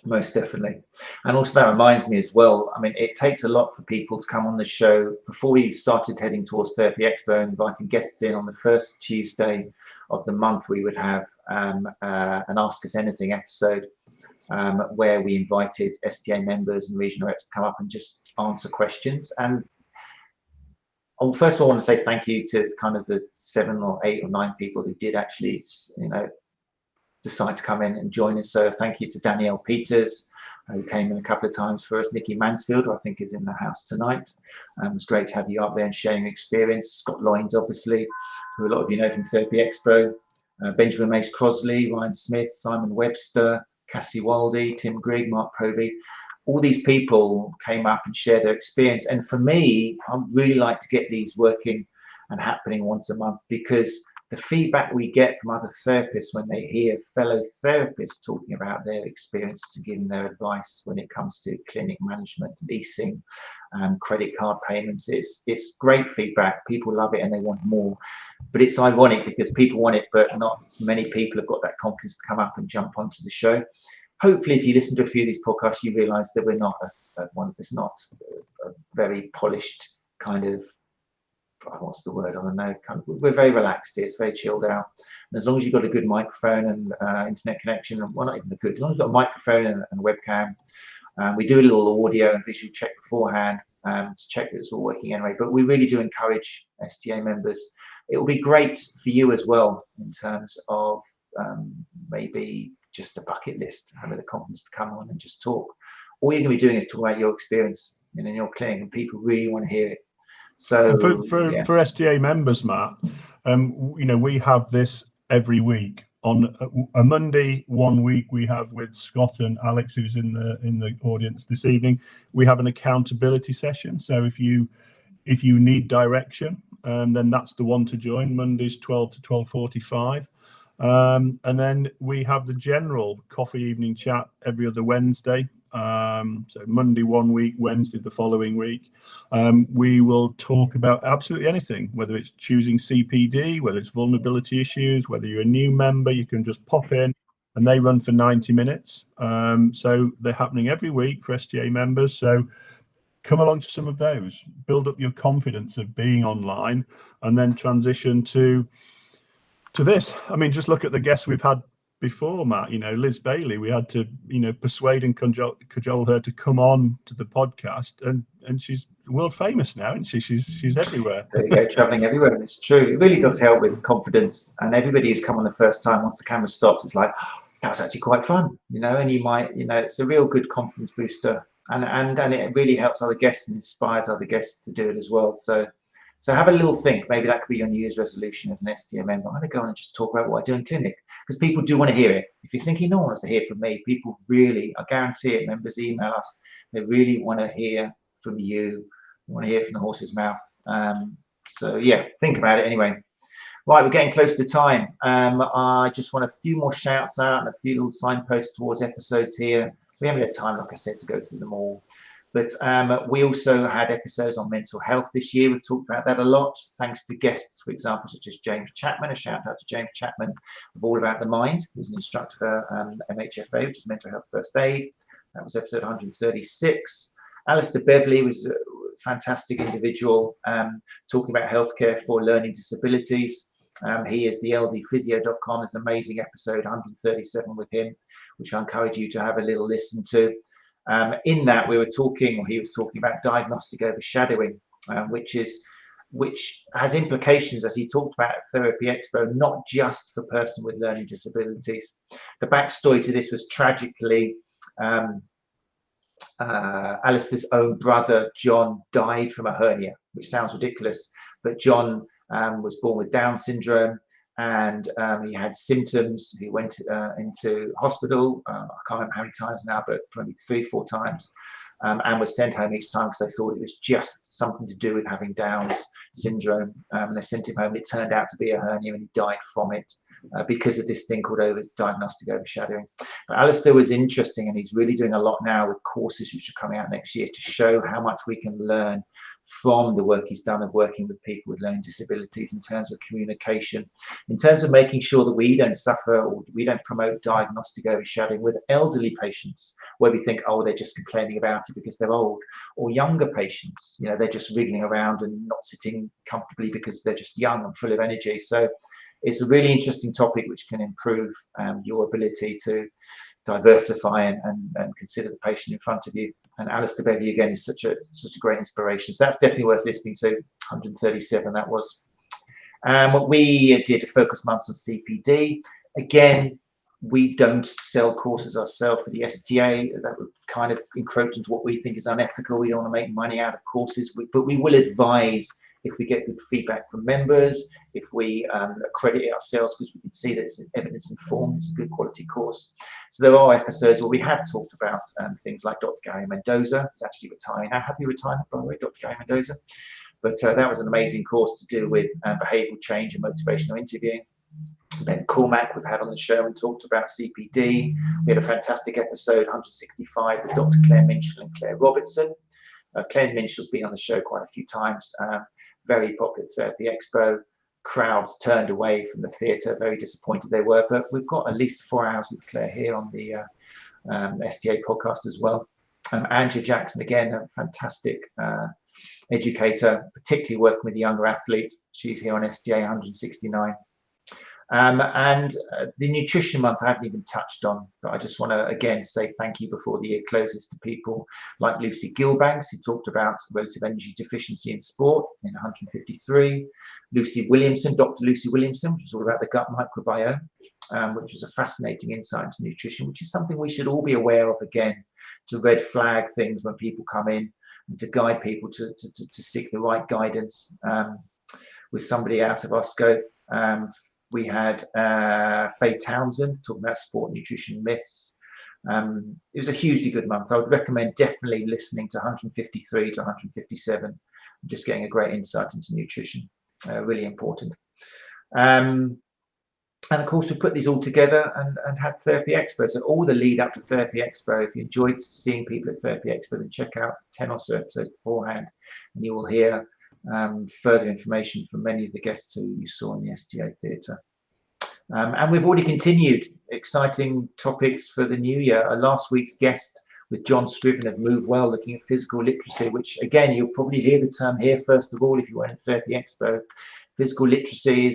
Most definitely. And also that reminds me as well, I mean, it takes a lot for people to come on the show. Before we started heading towards Therapy Expo and inviting guests in on the first Tuesday of the month, we would have an Ask Us Anything episode where we invited STA members and regional reps to come up and just answer questions. And first of all, I want to say thank you to kind of the 7 or 8 or 9 people who did actually, you know, decide to come in and join us. So thank you to Danielle Peters, who came in a couple of times for us. Nikki Mansfield, who I think is in the house tonight. It's great to have you up there and sharing your experience. Scott Lyons, obviously, who a lot of you know from Therapy Expo. Benjamin Mace Crosley, Ryan Smith, Simon Webster, Cassie Waldy, Tim Grigg, Mark Povey. All these people came up and shared their experience. And for me, I really like to get these working and happening once a month, because the feedback we get from other therapists when they hear fellow therapists talking about their experiences and giving their advice when it comes to clinic management, leasing, credit card payments. It's great feedback. People love it and they want more. But it's ironic because people want it, but not many people have got that confidence to come up and jump onto the show. Hopefully, if you listen to a few of these podcasts, you realise that we're not it's not a very polished kind of, what's the word? I don't know. We're very relaxed here. It's very chilled out. And as long as you've got a good microphone and internet connection, well, not even a good, as long as you've got a microphone and a webcam, we do a little audio and visual check beforehand to check that it's all working anyway. But we really do encourage STA members. It will be great for you as well in terms of maybe just a bucket list, having the confidence to come on and just talk. All you're going to be doing is talk about your experience in your clinic, and people really want to hear it. So for STA members, Matt, we have this every week. On a Monday, 1 week, we have with Scott and Alex, who's in the audience this evening. We have an accountability session. So if you need direction, then that's the one to join. Mondays 12 to 12:45. And then we have the general coffee evening chat every other Wednesday. So Monday 1 week, Wednesday the following week. We will talk about absolutely anything, whether it's choosing CPD, whether it's vulnerability issues, whether you're a new member, you can just pop in, and they run for 90 minutes. So they're happening every week for STA members. So come along to some of those, build up your confidence of being online, and then transition to this. I mean, just look at the guests we've had before, Matt. Liz Bailey, we had to persuade and cajole her to come on to the podcast, and she's world famous now, isn't she? She's everywhere. There you go, traveling everywhere. And it's true, it really does help with confidence. And everybody who's come on the first time, once the camera stops, it's like, oh, that was actually quite fun, and you might, it's a real good confidence booster, and it really helps other guests and inspires other guests to do it as well. So have a little think. Maybe that could be your New Year's resolution as an STA member. I'm going to go on and just talk about what I do in clinic, because people do want to hear it. If you're thinking no one wants to hear from me, people really, I guarantee it, members email us. They really want to hear from you. They want to hear it from the horse's mouth. So yeah, think about it anyway. Right, we're getting close to time. I just want a few more shouts out and a few little signposts towards episodes here. We haven't had time, like I said, to go through them all. But we also had episodes on mental health this year. We've talked about that a lot, thanks to guests, for example, such as James Chapman. A shout out to James Chapman of All About the Mind, who's an instructor for MHFA, which is Mental Health First Aid. That was episode 136. Alistair Beverley was a fantastic individual, talking about healthcare for learning disabilities. He is the ldphysio.com. It's an amazing episode 137 with him, which I encourage you to have a little listen to. In that, he was talking about diagnostic overshadowing, which has implications, as he talked about at Therapy Expo, not just for person with learning disabilities. The backstory to this was tragically, Alistair's own brother, John, died from a hernia, which sounds ridiculous, but John was born with Down syndrome, and he had symptoms. He went into hospital, I can't remember how many times now, but probably 3-4 times, and was sent home each time because they thought it was just something to do with having Down's syndrome. And they sent him home, and it turned out to be a hernia, and he died from it because of this thing called diagnostic overshadowing. But Alistair was interesting, and he's really doing a lot now with courses which are coming out next year to show how much we can learn from the work he's done of working with people with learning disabilities in terms of communication, in terms of making sure that we don't suffer or we don't promote diagnostic overshadowing with elderly patients where we think, oh, they're just complaining about it because they're old, or younger patients, they're just wriggling around and not sitting comfortably because they're just young and full of energy. So it's a really interesting topic which can improve your ability to diversify and consider the patient in front of you. And Alistair Beverley, again, is such a great inspiration. So that's definitely worth listening to. 137, that was. We did a focus months on CPD. Again, we don't sell courses ourselves for the STA. That would kind of encroach into what we think is unethical. We don't want to make money out of courses, but we will advise if we get good feedback from members, if we accredit it ourselves, because we can see that it's evidence informed, it's a good quality course. So there are episodes where we have talked about things like Dr. Gary Mendoza. It's actually retiring now. Happy retirement, by the way, Dr. Gary Mendoza. But that was an amazing course to do with behavioural change and motivational interviewing. Ben Cormack we've had on the show and talked about CPD. We had a fantastic episode, 165, with Dr. Claire Minchell and Claire Robertson. Claire Minshall's been on the show quite a few times. Very popular at Therapy Expo. Crowds turned away from the theatre, very disappointed they were. But we've got at least 4 hours with Claire here on the STA podcast as well. Angela Jackson, again, a fantastic educator, particularly working with the younger athletes. She's here on STA 169. And the nutrition month I haven't even touched on, but I just want to again say thank you before the year closes to people like Lucy Gilbanks, who talked about relative energy deficiency in sport in 153. Lucy Williamson, Dr. Lucy Williamson, which was all about the gut microbiome, which was a fascinating insight into nutrition, which is something we should all be aware of, again, to red flag things when people come in and to guide people to seek the right guidance with somebody out of our scope. We had Faye Townsend talking about sport nutrition myths. It was a hugely good month. I would recommend definitely listening to 153 to 157 and just getting a great insight into nutrition. Really important. And of course, we put these all together and had Therapy Expo. So all the lead up to Therapy Expo, if you enjoyed seeing people at Therapy Expo, then check out 10 or so episodes beforehand, and you will hear further information from many of the guests who you saw in the STA Theatre. And we've already continued exciting topics for the new year. Last week's guest with John Scriven of Move Well, looking at physical literacy, which again, you'll probably hear the term here first of all if you went to Therapy Expo. Physical literacy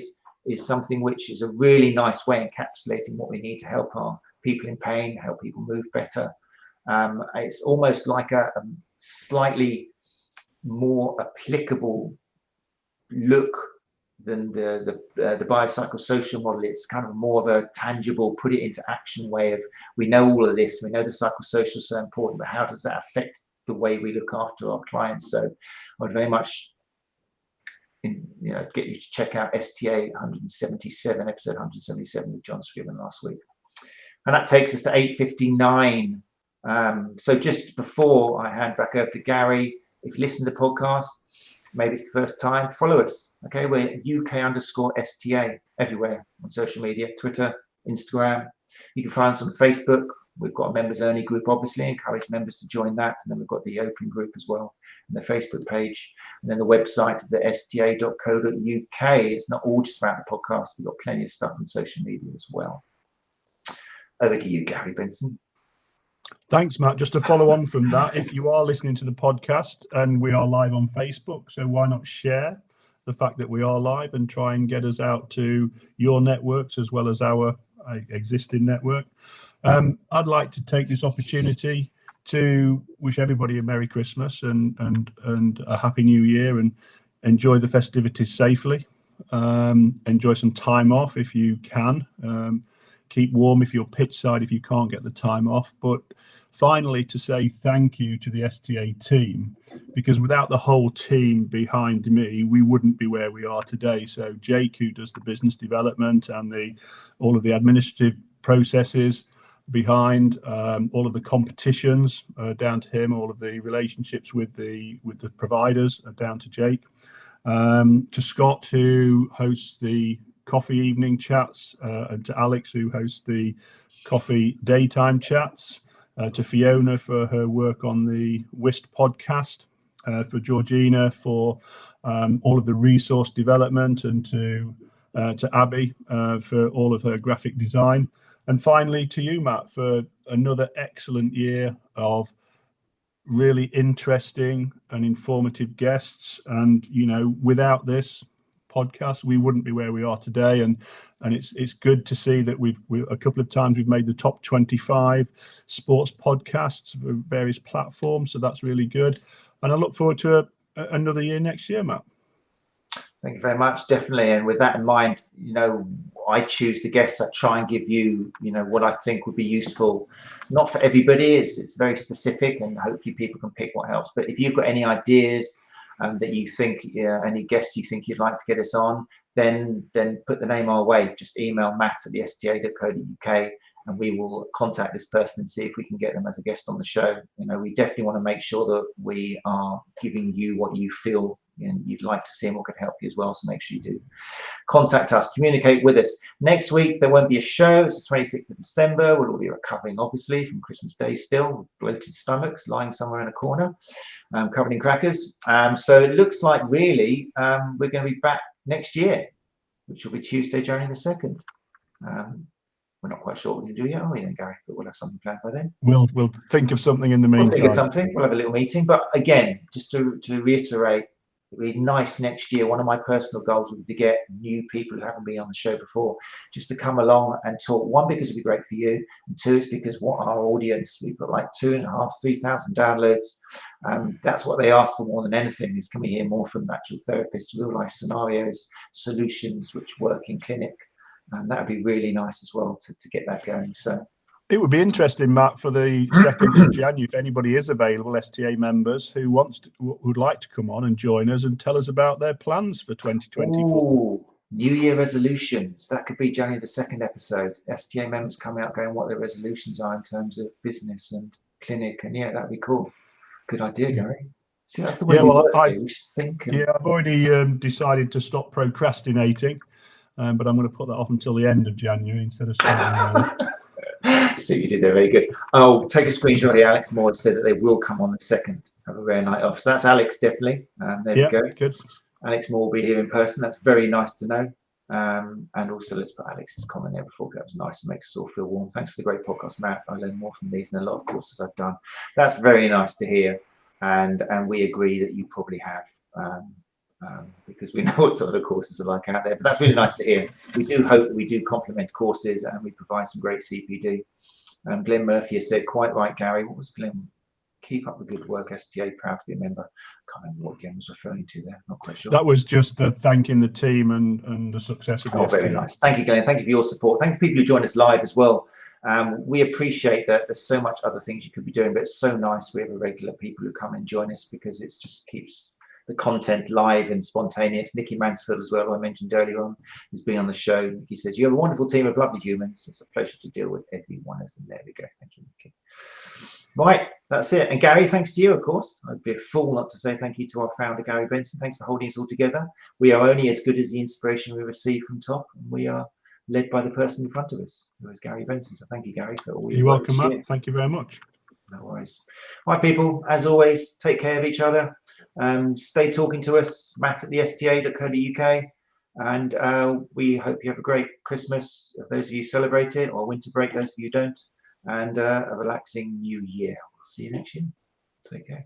is something which is a really nice way of encapsulating what we need to help our people in pain, help people move better. It's almost like a slightly more applicable look than the biopsychosocial model. It's kind of more of a tangible, put it into action way of, we know all of this, we know the psychosocial is so important, but how does that affect the way we look after our clients? So I would very much get you to check out STA 177, episode 177 with John Scriven last week. And that takes us to 8:59. So just before I hand back over to Gary, if you listen to the podcast, maybe it's the first time, follow us. Okay, we're UK_STA everywhere on social media, Twitter, Instagram. You can find us on Facebook. We've got a members only group, obviously, encourage members to join that. And then we've got the open group as well, and the Facebook page, and then the website, the sta.co.uk. It's not all just about the podcast. We've got plenty of stuff on social media as well. Over to you, Gary Benson. Thanks, Matt. Just to follow on from that, if you are listening to the podcast, and we are live on Facebook, so why not share the fact that we are live and try and get us out to your networks as well as our existing network. I'd like to take this opportunity to wish everybody a Merry Christmas and a Happy New Year, and enjoy the festivities safely. Enjoy some time off if you can. Keep warm if you're pitch side, if you can't get the time off. But finally, to say thank you to the STA team, because without the whole team behind me, we wouldn't be where we are today. So Jake, who does the business development and all of the administrative processes behind, all of the competitions down to him, all of the relationships with the providers down to Jake, to Scott, who hosts the coffee evening chats, and to Alex, who hosts the coffee daytime chats, to Fiona for her work on the WIST podcast, for Georgina for all of the resource development, and to Abby for all of her graphic design. And finally, to you, Matt, for another excellent year of really interesting and informative guests. And, without this podcast, we wouldn't be where we are today. And it's good to see that we've a couple of times we've made the top 25 sports podcasts for various platforms. So that's really good. And I look forward to another year next year, Matt. Thank you very much. Definitely. And with that in mind, I choose the guests. I try and give you, what I think would be useful. Not for everybody. It's very specific, and hopefully people can pick what helps. But if you've got any ideas that you think, any guests you think you'd like to get us on, then put the name our way. Just email Matt at the sta.co.uk, and we will contact this person and see if we can get them as a guest on the show. You know, we definitely want to make sure that we are giving you what you feel and you'd like to see and what could help you as well. So make sure you do contact us, communicate with us. Next week there won't be a show. It's the 26th of December. We'll all be recovering obviously from Christmas Day still, with bloated stomachs lying somewhere in a corner, covered in crackers. So it looks like really we're going to be back next year, which will be Tuesday, January the 2nd. We're not quite sure what we're going to do yet, are we then, Gary? But we'll have something planned by then. We'll think of something in the meantime. We'll think of something. We'll have a little meeting. But again, just to reiterate, it'll be nice next year. One of my personal goals would be to get new people who haven't been on the show before, just to come along and talk. One, because it'd be great for you, and two, it's because what our audience, we've got like 2,500, 3,000 downloads. That's what they ask for more than anything, is can we hear more from actual therapists, real life scenarios, solutions which work in clinic. And that would be really nice as well to get that going. So it would be interesting, Matt, for the 2nd of January, if anybody is available, STA members who would like to come on and join us and tell us about their plans for 2024. Ooh, New Year resolutions. That could be January the 2nd episode. STA members coming out going what their resolutions are in terms of business and clinic. And yeah, that'd be cool. Good idea, Gary. See, that's the way we should think. I've already decided to stop procrastinating. But I'm going to put that off until the end of January instead of starting. See, you did there, very good. I'll take a screenshot here. Alex Moore said that they will come on the 2nd. Have a rare night off. So that's Alex, definitely. There we go. Good. Alex Moore will be here in person. That's very nice to know. And also, let's put Alex's comment there before. That was nice and makes us all feel warm. Thanks for the great podcast, Matt. I learned more from these than a lot of courses I've done. That's very nice to hear. And we agree that you probably have. Because we know what sort of the courses are like out there, but that's really nice to hear. We do hope that we do complement courses and we provide some great CPD. Glenn Murphy has said, quite right, Gary. What was Glenn? Keep up the good work, STA, proud to be a member. Can't remember what Glenn was referring to there, not quite sure. That was just thanking the team and the success of the very nice. Thank you, Glenn. Thank you for your support. Thank you for people who join us live as well. We appreciate that there's so much other things you could be doing, but it's so nice we have regular people who come and join us because it just keeps the content live and spontaneous. Nikki Mansfield as well, who I mentioned earlier on, who's been on the show. Nikki says, you have a wonderful team of lovely humans. It's a pleasure to deal with every one of them. There we go. Thank you, Nikki. Right, that's it. And Gary, thanks to you, of course. I'd be a fool not to say thank you to our founder, Gary Benson. Thanks for holding us all together. We are only as good as the inspiration we receive from top, and we are led by the person in front of us, who is Gary Benson. So thank you, Gary, for all your work. You're welcome, Matt. Thank you very much. No worries. All right, people, as always, take care of each other. Stay talking to us, Matt at the STA.co.uk, and we hope you have a great Christmas, those of you celebrate it, or winter break, those of you who don't, and a relaxing new year. We'll see you next year. Take care.